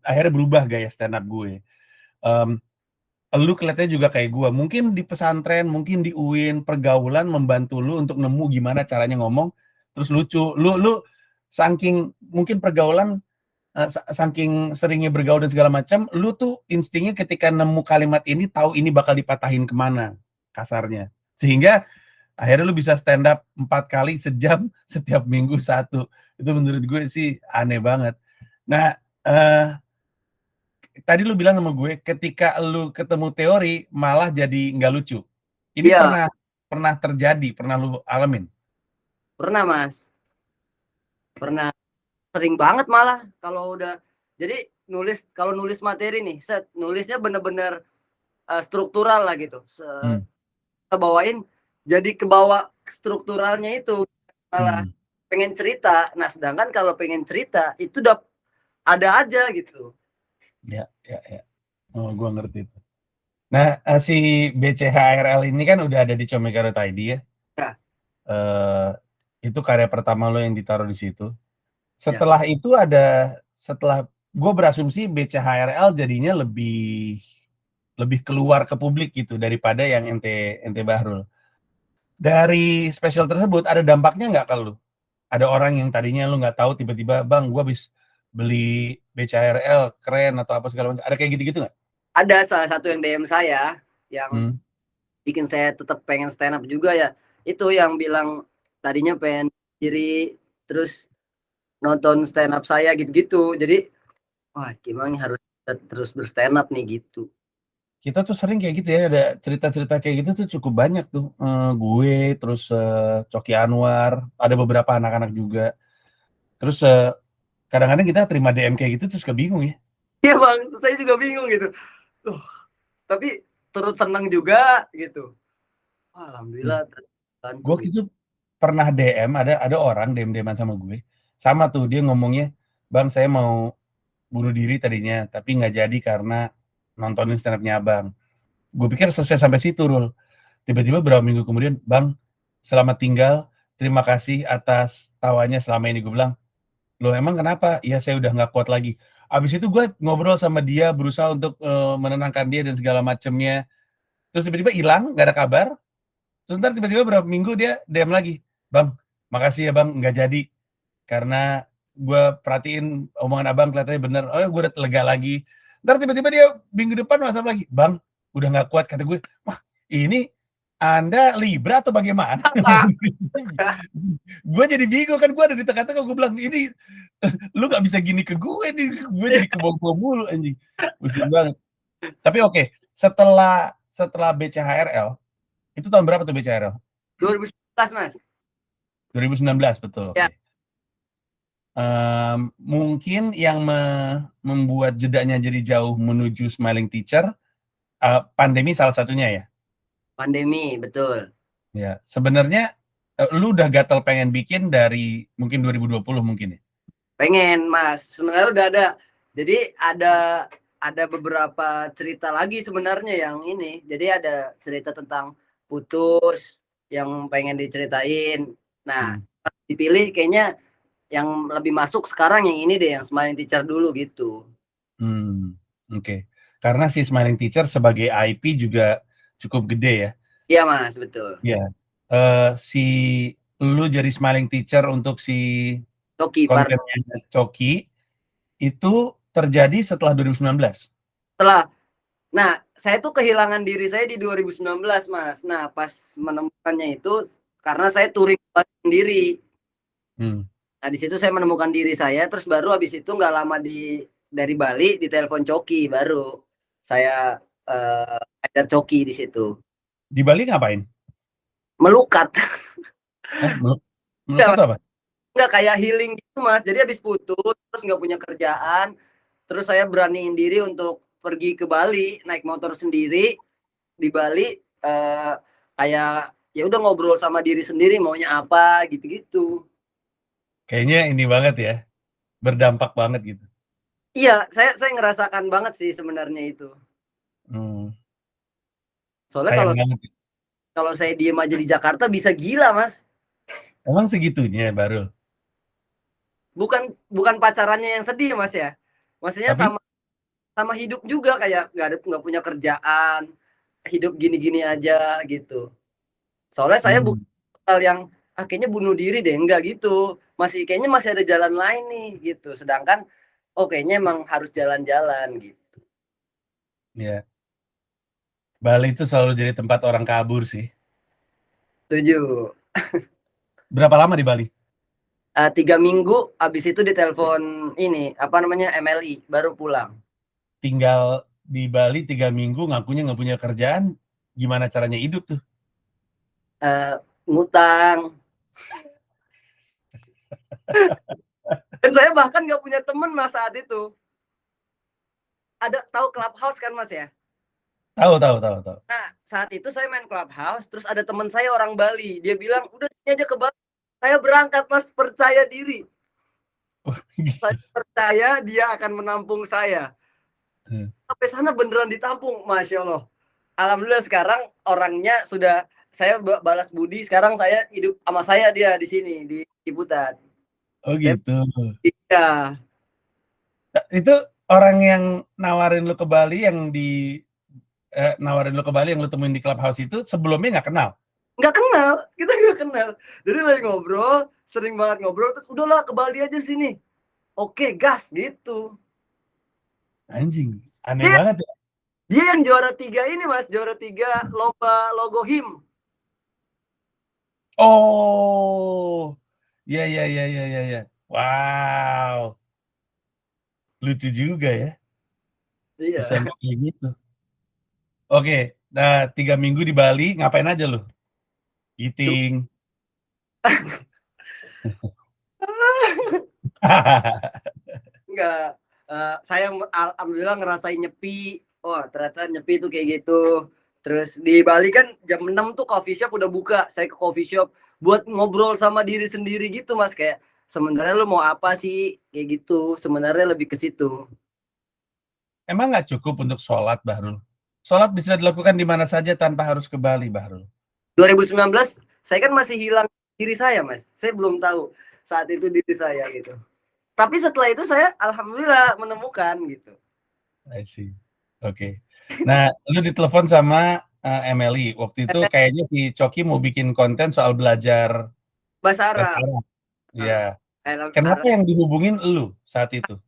akhirnya berubah gaya stand up gue. Lu kelihatannya juga kayak gue, mungkin di pesantren, mungkin di UIN, pergaulan membantu lu untuk nemu gimana caranya ngomong terus lucu. Lu saking mungkin pergaulan, saking seringnya bergaul dan segala macam, lu tuh instingnya ketika nemu kalimat ini tahu ini bakal dipatahin kemana, kasarnya. Sehingga akhirnya lu bisa stand up 4 kali sejam setiap minggu 1. Itu menurut gue sih aneh banget. Nah, tadi lu bilang sama gue ketika lu ketemu teori malah jadi nggak lucu. Ini Iya, pernah terjadi, pernah lu alamin? pernah Mas, pernah, sering banget malah kalau udah, jadi kalau nulis materi nih, nulisnya bener-bener struktural lah gitu. Hmm. Kita bawain jadi kebawa strukturalnya itu, malah Hmm. pengen cerita. Nah, sedangkan kalau pengen cerita itu udah ada aja gitu. Ya, ya, ya. Oh, gua ngerti itu. Nah, si BCHRL ini kan udah ada di comika.id ya. Ya, Eh, itu karya pertama lo yang ditaruh di situ. ya. Setelah gue berasumsi BCHRL jadinya lebih keluar ke publik gitu daripada yang ente Bahrul. Dari spesial tersebut ada dampaknya nggak ke lu? Ada orang yang tadinya lu nggak tahu tiba-tiba, "Bang, gue habis beli BCHRL, keren," atau apa segala macam. Ada kayak gitu-gitu nggak? Ada salah satu yang DM saya yang Hmm. bikin saya tetap pengen stand up juga ya. Itu yang bilang tadinya pengen diri, terus nonton stand up saya gitu-gitu. Jadi, wah gimana harus terus berstand up nih gitu. Kita tuh sering kayak gitu ya, ada cerita-cerita kayak gitu tuh cukup banyak tuh. Gue, terus Coki Anwar, ada beberapa anak-anak juga. Terus kadang-kadang kita terima DM kayak gitu terus kebingung ya. Iya Bang, saya juga bingung gitu. Loh, tapi turut senang juga gitu. Wah, Hmm. alhamdulillah terbantu Gue gitu. gitu pernah DM, ada orang DM-DM sama gue. Sama tuh dia ngomongnya, "Bang, saya mau bunuh diri tadinya, tapi nggak jadi karena nontonin stand up-nya Abang." Gue pikir selesai sampai situ, Rul. Tiba-tiba beberapa minggu kemudian, "Bang, selamat tinggal. Terima kasih atas tawanya selama ini." Gue bilang, "Loh emang kenapa?" "Iya, saya udah nggak kuat lagi." Abis itu gue ngobrol sama dia, berusaha untuk menenangkan dia dan segala macemnya. Terus tiba-tiba hilang, nggak ada kabar. Terus ntar tiba-tiba berapa minggu dia DM lagi, "Bang, makasih ya Bang, nggak jadi. Karena gue perhatiin omongan Abang kelihatannya bener." Oh, gue udah lega lagi. Ntar tiba-tiba dia minggu depan WhatsApp lagi, "Bang, udah nggak kuat," kata gue. Wah, ini Anda Libra atau bagaimana? Apa? Gue jadi bingung kan, gue ada di tengah-tengah, gue bilang ini lu nggak bisa gini ke gue nih, gue jadi kebawa-bawa mulu anjing, pusing banget. Tapi oke, setelah BCHRL, itu tahun berapa tuh BCHRL? 2019 Mas. 2019 betul, Ya. oke. Mungkin yang membuat jedanya jadi jauh menuju Smiling Teacher, pandemi salah satunya ya? Pandemi, betul. Ya, sebenarnya, lu udah gatel pengen bikin dari mungkin 2020 mungkin ya? Pengen Mas, sebenarnya udah ada. Jadi ada beberapa cerita lagi sebenarnya yang ini. Jadi ada cerita tentang putus yang pengen diceritain. Nah, pas dipilih kayaknya yang lebih masuk sekarang yang ini deh, yang Smiling Teacher dulu gitu. Oke. Karena si Smiling Teacher sebagai IP juga cukup gede ya? Iya Mas, betul. Iya. Si lu jadi Smiling Teacher untuk si Toki Par. kontennya Coki, itu terjadi setelah 2019? Setelah, nah saya tuh kehilangan diri saya di 2019 Mas. Nah pas menemukannya itu karena saya touring sendiri. Nah di situ saya menemukan diri saya, terus baru habis itu nggak lama dari Bali ditelepon Coki, baru saya ajar Coki di situ. Di Bali ngapain? Melukat. Hah? Melukat apa? Nggak kayak healing gitu Mas. Jadi habis putus terus nggak punya kerjaan, terus saya beraniin diri untuk pergi ke Bali naik motor sendiri di Bali, kayak ya udah ngobrol sama diri sendiri maunya apa gitu-gitu. Kayaknya ini banget ya, berdampak banget gitu. Iya, saya ngerasakan banget sih sebenarnya itu. Mmm, Soalnya sayang kalau banget. kalau saya diem aja di Jakarta bisa gila Mas. Emang segitunya baru? Bukan bukan pacarannya yang sedih Mas ya. Maksudnya Tapi? sama sama hidup juga, kayak nggak punya kerjaan, hidup gini-gini aja gitu. Soalnya saya bukan Mmm, hal yang kayaknya bunuh diri deh, enggak gitu. Kayaknya masih ada jalan lain nih gitu. Sedangkan kayaknya emang harus jalan-jalan gitu. iya. Bali itu selalu jadi tempat orang kabur sih. Setuju. Berapa lama di Bali? 3 minggu habis itu ditelepon ini, apa namanya, MLI, baru pulang. Tinggal di Bali 3 minggu ngakunya nggak punya kerjaan, gimana caranya hidup tuh? Ngutang. Dan saya bahkan nggak punya temen Mas saat itu. Ada, tahu Clubhouse kan Mas ya? Tahu tahu tahu tahu. Nah, saat itu saya main Clubhouse, terus ada teman saya orang Bali. Dia bilang, "Udah sini aja ke Bali." Saya berangkat Mas, percaya diri. Wah, Saya percaya dia akan menampung saya. Heeh. Sampai sana beneran ditampung, Masya Allah. Alhamdulillah sekarang orangnya sudah saya balas budi. Sekarang saya hidup sama saya dia di sini di Ciputat. Oh Saya gitu. iya, Itu orang yang nawarin lu ke Bali yang lu temuin di Clubhouse itu sebelumnya nggak kenal? nggak kenal, kita nggak kenal. Jadi lagi ngobrol, sering banget ngobrol, terus udahlah ke Bali aja sini. Oke, gas gitu. Anjing, aneh Dia banget ya. dia yang juara 3 ini Mas, juara 3 lomba logo HIM. Oh, ya ya ya ya ya ya. Wow, lucu juga ya, bisa Iya. sampai kayak gitu. Oke, nah 3 minggu di Bali ngapain aja lu? Eating. Enggak, saya alhamdulillah ngerasain nyepi. Wah, ternyata nyepi itu kayak gitu. Terus di Bali kan jam 6 tuh coffee shop udah buka. Saya ke coffee shop buat ngobrol sama diri sendiri gitu, Mas. Kayak sebenarnya lu mau apa sih? Kayak gitu. Sebenarnya lebih ke situ. Emang nggak cukup untuk sholat, Bahrul? Sholat bisa dilakukan di mana saja tanpa harus ke Bali, Bahrul. 2019 saya kan masih hilang diri saya, Mas. Saya belum tahu saat itu diri saya gitu. Tapi setelah itu saya alhamdulillah menemukan gitu. I see. Oke. Nah, lu ditelepon sama, Emily. Waktu itu kayaknya si Coki mau bikin konten soal belajar Bahasa bahasa Arab. Arab. Nah, Iya. Kenapa yang dihubungin elu saat itu?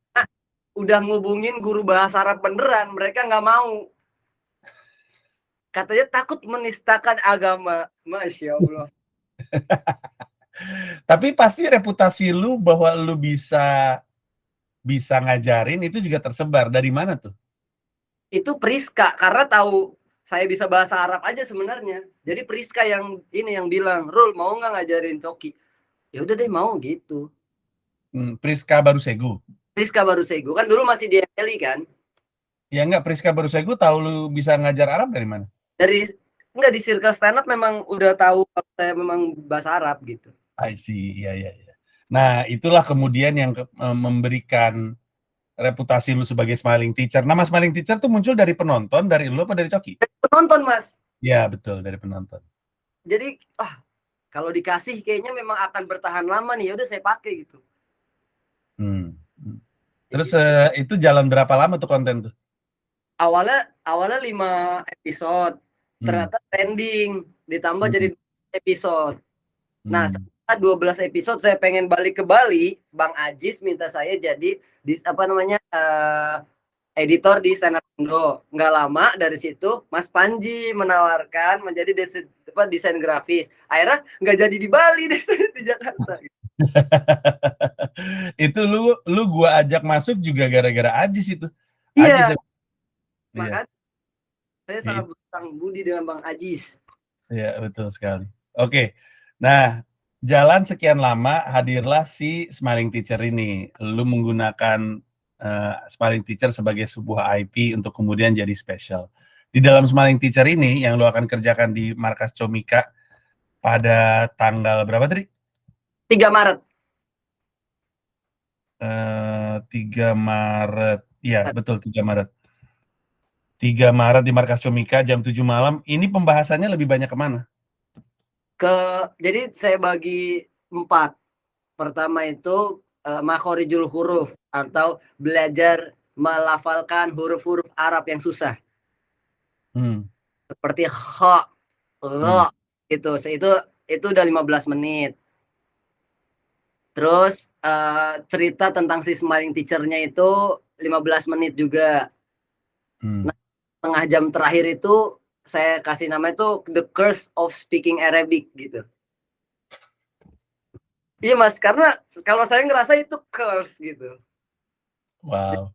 udah ngubungin guru bahasa Arab beneran, mereka nggak mau. katanya takut menistakan agama. Masya Allah. Tapi pasti reputasi lu bahwa lu bisa ngajarin itu juga tersebar. Dari mana tuh? Itu Priska, karena tahu saya bisa bahasa Arab aja sebenarnya. Jadi Priska yang bilang, Rul mau nggak ngajarin Coki? Ya udah deh mau gitu. Priska Barusegu. Priska Barusegu kan dulu masih di MLI kan. Ya enggak, Priska Barusegu tahu lu bisa ngajar Arab dari mana? Enggak, di circle stand up memang udah tahu kalau saya memang bahasa Arab gitu. I see, iya. Nah, itulah kemudian yang memberikan reputasi lu sebagai smiling teacher. Nama smiling teacher tuh muncul dari penonton, dari lu apa dari Coki? Penonton, Mas. Ya, betul, dari penonton. Jadi, kalau dikasih kayaknya memang akan bertahan lama nih. Ya udah saya pakai gitu. Terus itu jalan berapa lama tuh konten tuh? Awalnya 5 episode. Ternyata trending, ditambah jadi episode. Nah, setelah 12 episode saya pengen balik ke Bali, Bang Ajis minta saya jadi editor di Stand Up Indo. Nggak lama dari situ Mas Panji menawarkan menjadi desain grafis. Akhirnya nggak jadi di Bali deh, di Jakarta. Itu lu gua ajak masuk juga gara-gara Ajis itu. Iya. Ajis, makanya saya sangat berhutang budi dengan Bang Ajis. Iya, betul sekali. Oke. Nah, jalan sekian lama hadirlah si Smiling Teacher ini. Lu menggunakan Smiling Teacher sebagai sebuah IP untuk kemudian jadi special. Di dalam Smiling Teacher ini yang lu akan kerjakan di Markas Comika pada tanggal berapa tadi? 3 Maret. 3 Maret. Iya, betul 3 Maret. 3 Maret di Markas Comika jam 7 malam. Ini pembahasannya lebih banyak kemana? Jadi saya bagi 4. Pertama itu makhorijul huruf atau belajar melafalkan huruf-huruf Arab yang susah. Seperti kha, ra, itu udah 15 menit. Terus cerita tentang si Smiling Teacher-nya itu 15 menit juga. Nah, setengah jam terakhir itu saya kasih nama itu The Curse of Speaking Arabic gitu. Iya Mas, karena kalau saya ngerasa itu curse gitu. Wow.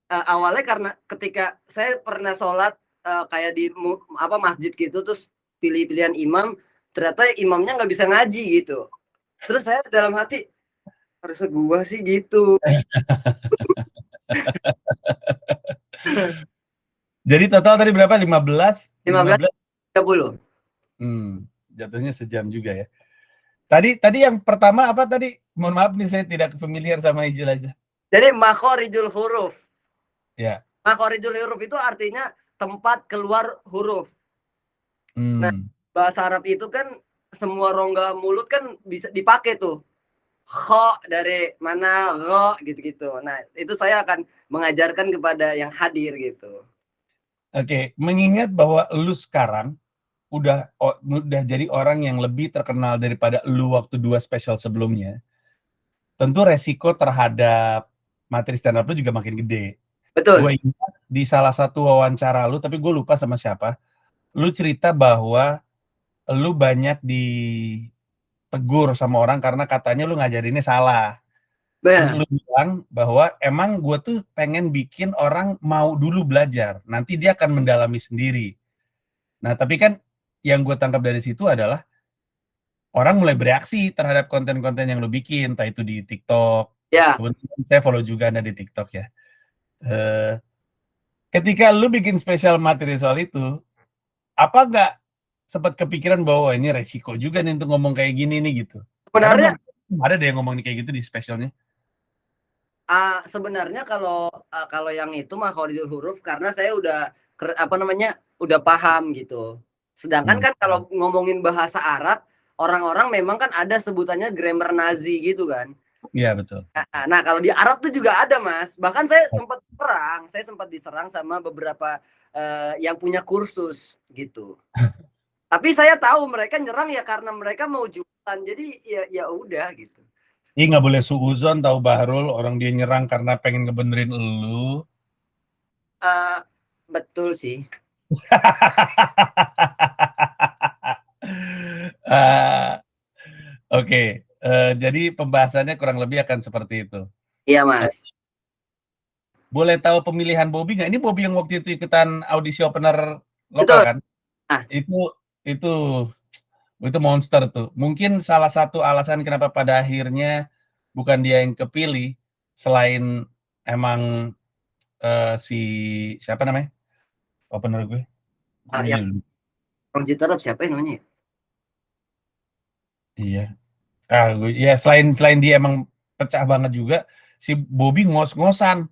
Awalnya karena ketika saya pernah sholat kayak di masjid gitu, terus pilih-pilihan imam, ternyata imamnya nggak bisa ngaji gitu. Terus saya dalam hati, harusnya gua sih gitu. Jadi total tadi berapa? 15? 30. Jatuhnya sejam juga ya. Tadi yang pertama apa tadi? Mohon maaf nih saya tidak familiar sama istilahnya. Jadi makhorijul huruf. Ya. Makhorijul huruf itu artinya tempat keluar huruf. Nah, bahasa Arab itu kan semua rongga mulut kan bisa dipakai tuh. Kho dari mana, ro gitu-gitu. Nah, itu saya akan mengajarkan kepada yang hadir gitu. Oke, mengingat bahwa lu sekarang udah jadi orang yang lebih terkenal daripada lu waktu 2 special sebelumnya. Tentu resiko terhadap materi stand up lu juga makin gede. Betul. Gue ingat di salah satu wawancara lu, tapi gue lupa sama siapa, lu cerita bahwa lu banyak ditegur sama orang karena katanya lu ngajarinnya salah. Terus lu bilang bahwa emang gue tuh pengen bikin orang mau dulu belajar, nanti dia akan mendalami sendiri. Nah, tapi kan yang gue tangkap dari situ adalah orang mulai bereaksi terhadap konten-konten yang lu bikin, entah itu di TikTok. Ya. Kebetulan saya follow juga Anda di TikTok ya. Ketika lu bikin spesial materi soal itu, apa nggak sempat kepikiran bahwa ini resiko juga nih untuk ngomong kayak gini nih gitu? Sebenarnya ada deh yang ngomong kayak gitu di spesialnya. Sebenarnya kalau yang itu makhorijul huruf karena saya udah udah paham gitu. Sedangkan kan kalau ngomongin bahasa Arab, orang-orang memang kan ada sebutannya grammar Nazi gitu kan. Iya, betul. Nah, kalau di Arab tuh juga ada, Mas. Bahkan saya sempat diserang sama beberapa yang punya kursus gitu. Tapi saya tahu mereka nyerang ya karena mereka mau jualan. Jadi ya udah gitu. Ih, nggak boleh suuzon tahu Bahrul, orang dia nyerang karena pengen ngebenerin elu. Betul sih. Ah, oke, jadi pembahasannya kurang lebih akan seperti itu. Iya, Eee, Mas. boleh tahu pemilihan Bobby nggak? Ini Bobby yang waktu itu ikutan audisi opener lokal Betul. kan? Nah, Itu itu monster tuh. Mungkin salah satu alasan kenapa pada akhirnya bukan dia yang kepilih, selain emang, si siapa namanya, opener gue, gue yang jadi lupa. Bang Jiterap siapa ya namanya ya? Iya, ya selain selain dia emang pecah banget juga, si Bobby ngos-ngosan,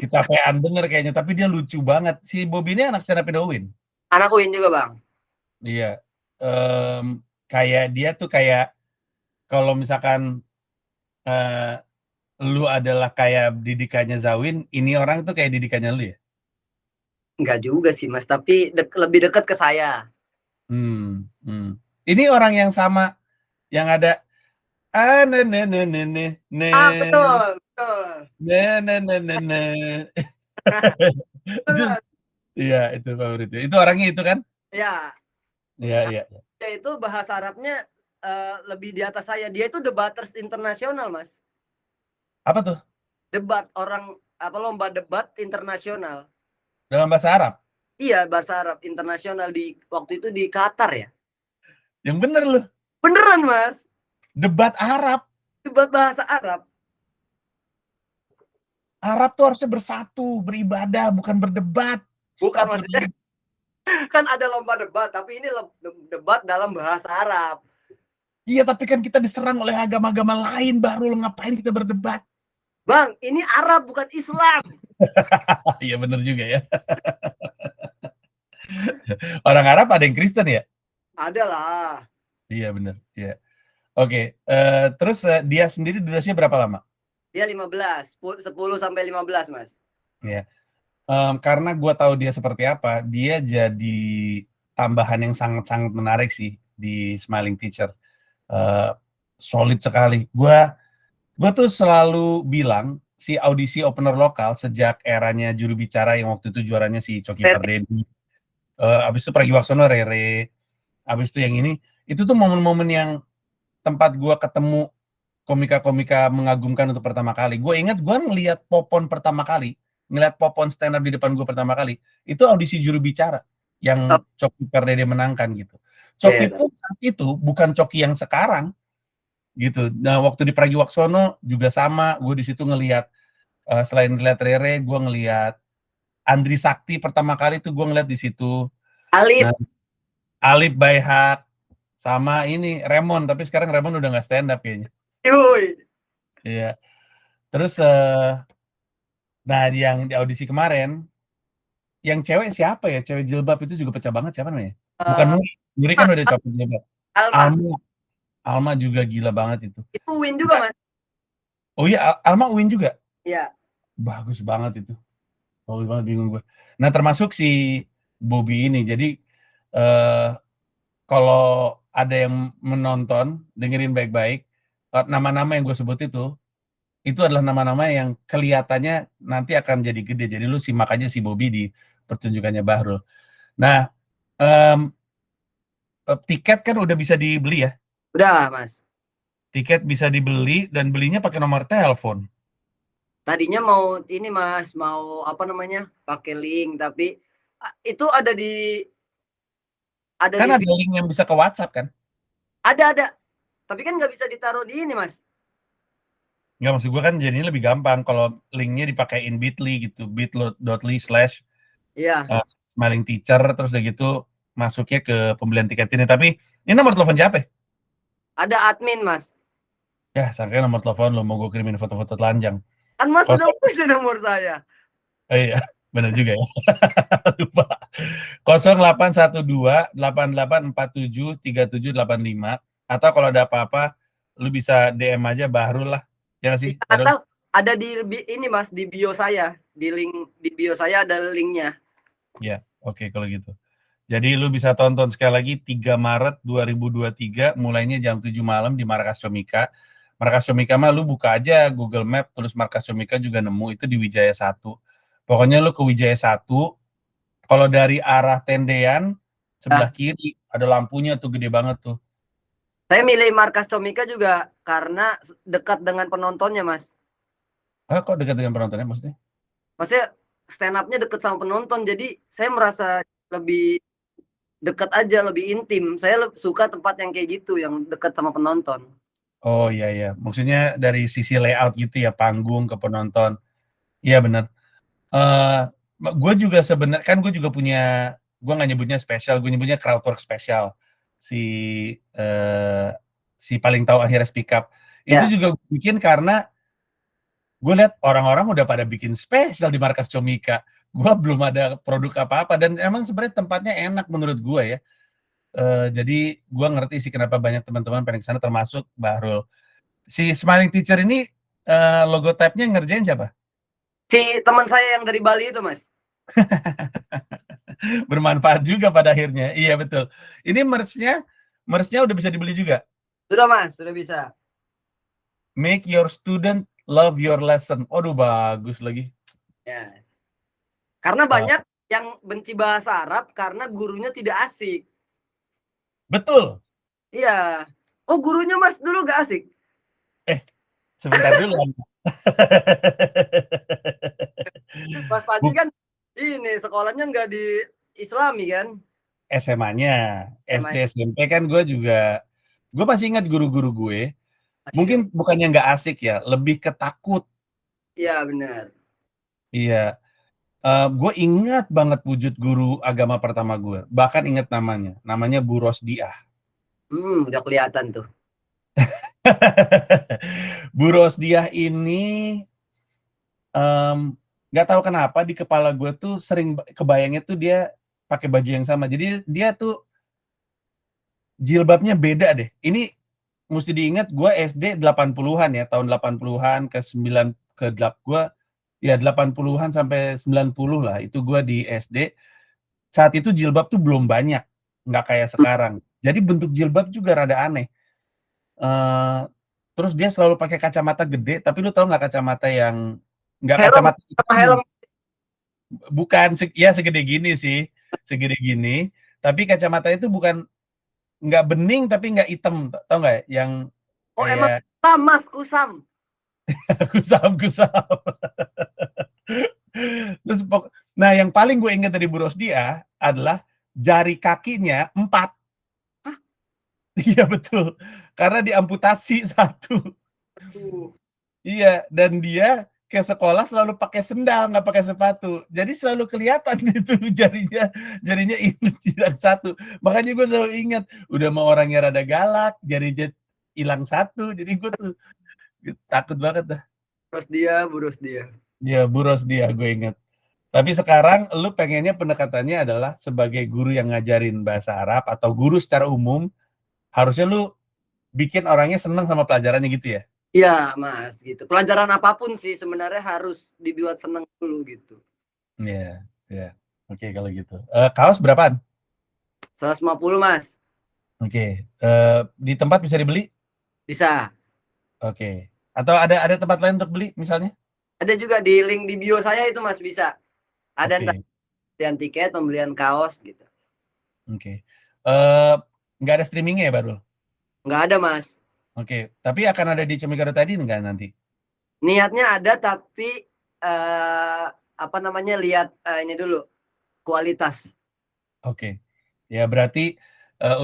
kecapean bener kayaknya, tapi dia lucu banget. Si Bobby ini anak stand up Indowin. Anak UIN juga, Bang. Iya, kayak dia tuh kayak kalau misalkan, eee, lu adalah kayak didikannya Zawin, ini orang tuh kayak didikannya lu ya? Enggak juga sih, Mas, tapi lebih dekat ke saya. Hmm. Ini orang yang sama, yang ada, ne ne ne ne ne ne, Ah, betul, betul. ne ne ne ne ne. Itu Betul. iya, itu favoritnya. Itu orangnya itu kan? Ya, Iya iya iya. dia itu bahasa Arabnya lebih di atas saya. Dia itu debaters internasional, Mas. Apa tuh? Debat orang apa lomba debat internasional. Dalam bahasa Arab? Iya, bahasa Arab internasional di waktu itu di Qatar ya. Yang bener lu, Beneran, Mas. debat Arab. Debat bahasa Arab. Arab tuh harusnya bersatu, beribadah, bukan berdebat. Bukan maksudnya Astagfirullah. kan ada lomba debat, tapi ini debat dalam bahasa Arab. Iya, tapi kan kita diserang oleh agama-agama lain, Bahrul, ngapain kita berdebat? Bang, ini Arab bukan Islam. Iya bener juga ya. Orang Arab ada yang Kristen ya? Ada lah. Iya bener, iya. Oke, terus, dia sendiri durasinya berapa lama? Dia 15, 10 sampai 15, Mas. Iya, karena gua tahu dia seperti apa, dia jadi tambahan yang sangat-sangat menarik sih di Smiling Teacher, eee, solid sekali. Gua tuh selalu bilang, si audisi opener lokal sejak eranya juru bicara yang waktu itu juaranya si Coki Pardede, habis itu Pragiwaksono, Rere, habis itu yang ini, itu tuh momen-momen yang tempat gua ketemu komika-komika mengagumkan untuk pertama kali. Gue ingat gue ngelihat Popon pertama kali, ngelihat Popon stand up di depan gue pertama kali, itu audisi juru bicara yang Oh, Coki Pardede menangkan gitu. iya, Coki pun saat itu bukan Coki yang sekarang gitu. Nah, waktu di Pragiwaksono juga sama, gue di situ ngelihat, selain ngelihat Rere, gue ngelihat Andri Sakti pertama kali tuh gue ngelihat di situ. Nah, Alif. Alip Baihak sama ini Remon, tapi sekarang Remon udah nggak stand up kayaknya. Yuy. Iya. Terus, nah yang di audisi kemarin, yang cewek siapa ya? Cewek jilbab itu juga pecah banget, siapa namanya? Bukan Uh, Nuri, Nuri kan udah copot jilbab. Alma. Alma, Alma juga gila banget itu. Itu Win juga, Enggak, Mas. oh iya, Alma UIN juga? Iya. Bagus banget itu, bagus banget, bingung gue. Nah termasuk si Bobby ini, jadi, eee, kalau ada yang menonton, dengerin baik-baik, nama-nama yang gue sebut itu adalah nama-nama yang kelihatannya nanti akan jadi gede, jadi lu simak aja si Bobby di pertunjukannya Bahrul. Nah, mmm, tiket kan udah bisa dibeli ya, Udah, Mas. tiket bisa dibeli dan belinya pakai nomor telepon. Tadinya mau ini, Mas, mau apa namanya? Pakai link, tapi itu ada Kan di ada link yang bisa ke WhatsApp kan? ada. Tapi kan nggak bisa ditaruh di ini, Mas. Nggak, maksud gua kan jadinya lebih gampang kalau linknya dipakein Bitly gitu, bit.ly/, Iya. Smiling Teacher, terus udah gitu masuknya ke pembelian tiket ini. Tapi ini nomor telepon siapa ya? Ada admin, Mas. Yah, sangkanya nomor telepon lu, mau gua kirimin foto-foto telanjang. Kan Mas udah Kosong, punya nomor saya. oh iya, bener juga ya. Lupa. 081288473785, atau kalau ada apa-apa lu bisa DM aja Bahrul lah. Ya nggak sih, Iya, Bahrul? atau ada di ini, Mas, di bio saya. Di bio saya ada linknya. Ya, oke kalau gitu. Jadi lu bisa tonton sekali lagi 3 Maret 2023 mulainya jam 7 malam di Markas Comika. Markas Comika mah lu buka aja Google Map tulis Markas Comika juga nemu, itu di Wijaya 1. Pokoknya lu ke Wijaya 1, Kalau dari arah tendean sebelah Ah, kiri ada lampunya tuh gede banget tuh. saya milih markas Comika juga karena dekat dengan penontonnya, Mas. Ah, kok dekat dengan penontonnya maksudnya? Maksudnya stand up-nya deket sama penonton, jadi saya merasa lebih dekat aja, lebih intim. Saya suka tempat yang kayak gitu, yang dekat sama penonton. Oh iya iya, maksudnya dari sisi layout gitu ya, panggung ke penonton. Iya benar. Gue juga sebenarnya kan gue juga punya, gue nggak nyebutnya spesial, gue nyebutnya crowdwork spesial. Si eh, si paling tahu akhirnya speak up. Itu Ya, juga bikin karena gue lihat orang-orang udah pada bikin spesial di markas Comika. Gue belum ada produk apa-apa dan emang sebenarnya tempatnya enak menurut gue ya. Jadi gue ngerti sih kenapa banyak teman-teman pengen ke sana termasuk Bahrul. Si Smiling Teacher ini logotype-nya ngerjain siapa? si teman saya yang dari Bali itu, Mas. Bermanfaat juga pada akhirnya. Iya betul. Ini merch-nya udah bisa dibeli juga. Sudah, Mas, sudah bisa. Make your student love your lesson. Aduh bagus lagi. Ya. Karena Uh, banyak yang benci bahasa Arab karena gurunya tidak asik. betul. Iya. Oh, gurunya Mas dulu gak asik? Eh, sebentar dulu. Mas Panji kan ini sekolahnya nggak di Islami kan? SMA-nya, SD, SMA. SMP kan gue masih ingat guru-guru gue. Mungkin Asyik. bukannya nggak asik ya, lebih ketakut. Iya benar. Iya. Gue ingat banget wujud guru agama pertama gue. Bahkan ingat namanya. Namanya Bu Rosdiah. Udah kelihatan tuh. Bu Rosdiah ini em, nggak tahu kenapa di kepala gue tuh sering kebayangnya tuh dia pakai baju yang sama. Jadi dia tuh jilbabnya beda deh. Ini mesti diingat gue SD 80-an ya, tahun 80-an ke 9 ke 8 gue ya 80-an sampai 90 lah. Itu gue di SD. Saat itu jilbab tuh belum banyak, nggak kayak Hmm. sekarang. Jadi bentuk jilbab juga rada aneh. Eh, terus dia selalu pakai kacamata gede, tapi lu tau nggak kacamata yang nggak Helm kacamata sama hitam, helm. bukan ya segede gini sih, segede gini. Tapi kacamata itu bukan nggak bening tapi nggak hitam, tau nggak? Yang Oh emang kayak kusam Mas, kusam. kusam-kusam. Terus nah yang paling gue ingat dari Bu Rosdia adalah jari kakinya 4. Hah? Iya betul, karena diamputasi satu. Aduh. Iya, dan dia ke sekolah selalu pakai sendal, nggak pakai sepatu. Jadi selalu kelihatan itu jarinya, jarinya ini tidak satu. Makanya gue selalu ingat, udah mau orangnya rada galak, jarinya hilang satu. Jadi gue tuh takut banget dah. Terus dia, burus dia. Ya, buros dia, gue ingat. Tapi sekarang lu pengennya pendekatannya adalah sebagai guru yang ngajarin bahasa Arab atau guru secara umum, harusnya lu bikin orangnya senang sama pelajarannya gitu ya? Iya Mas, gitu. Pelajaran apapun sih sebenarnya harus dibuat seneng dulu gitu. Iya, iya. Oke kalau gitu. Kaos berapaan? 150 Mas, Oke. Di tempat bisa dibeli? bisa. Oke. Atau ada tempat lain untuk beli misalnya? Ada juga di link di bio saya itu Mas, bisa. Ada ntar Oke, pembelian tiket, pembelian kaos gitu. oke. Eh, nggak ada streamingnya ya baru? Nggak ada Mas. Oke. Tapi akan ada di Comikado tadi nggak nanti? Niatnya ada tapi eh apa namanya lihat ini dulu kualitas. Oke. Ya berarti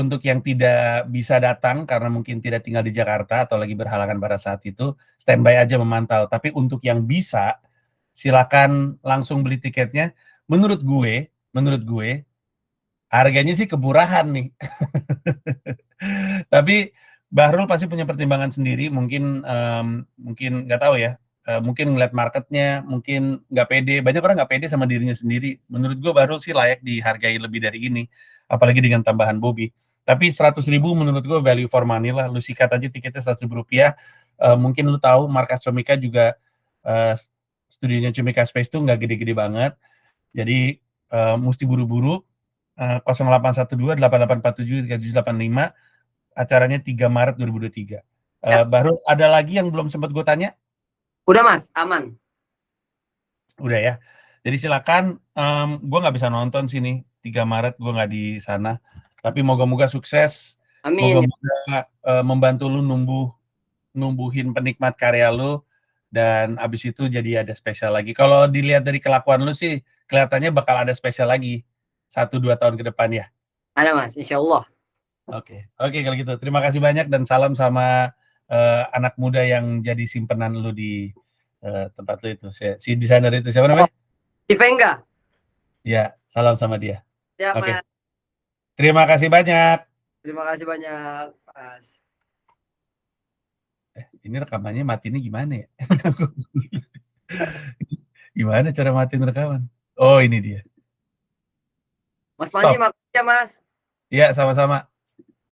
untuk yang tidak bisa datang karena mungkin tidak tinggal di Jakarta atau lagi berhalangan pada saat itu, standby aja memantau. Tapi untuk yang bisa, silakan langsung beli tiketnya. Menurut gue, harganya sih kemurahan nih. Tapi Bahrul pasti punya pertimbangan sendiri, mungkin nggak tahu ya, mungkin ngeliat marketnya, mungkin nggak pede. Banyak orang nggak pede sama dirinya sendiri. Menurut gue Bahrul sih layak dihargai lebih dari ini, apalagi dengan tambahan Bobby. Tapi 100.000 menurut gue value for money lah. Lu sikat aja tiketnya 100.000 rupiah. Mungkin lu tahu markas Comika juga uh, studionya Comika Space tuh nggak gede-gede banget. Jadi mesti buru-buru. 0812-8847-3785, acaranya 3 Maret 2023. Ya, Baru ada lagi yang belum sempat gue tanya? udah Mas, aman. Udah ya. Jadi silakan, gue nggak bisa nonton sini 3 Maret gue nggak di sana. Tapi moga-moga sukses. Amin. Moga-moga membantu lu numbuhin penikmat karya lu dan abis itu jadi ada spesial lagi. Kalau dilihat dari kelakuan lu sih kelihatannya bakal ada spesial lagi 1-2 tahun ke depan ya. Ada Mas, insya Allah. Oke, kalau gitu. Terima kasih banyak dan salam sama anak muda yang jadi simpenan lu di tempat lu itu. Si desainer itu siapa namanya? Di Venga. Ya, salam sama dia. Ya, Oke. Mas. Terima kasih banyak. Terima kasih banyak, Mas. Ini rekamannya matiin gimana ya? Gimana cara matiin rekaman? Oh, ini dia. Mas Panji, Stop. makasih ya, Mas. Ya, sama-sama.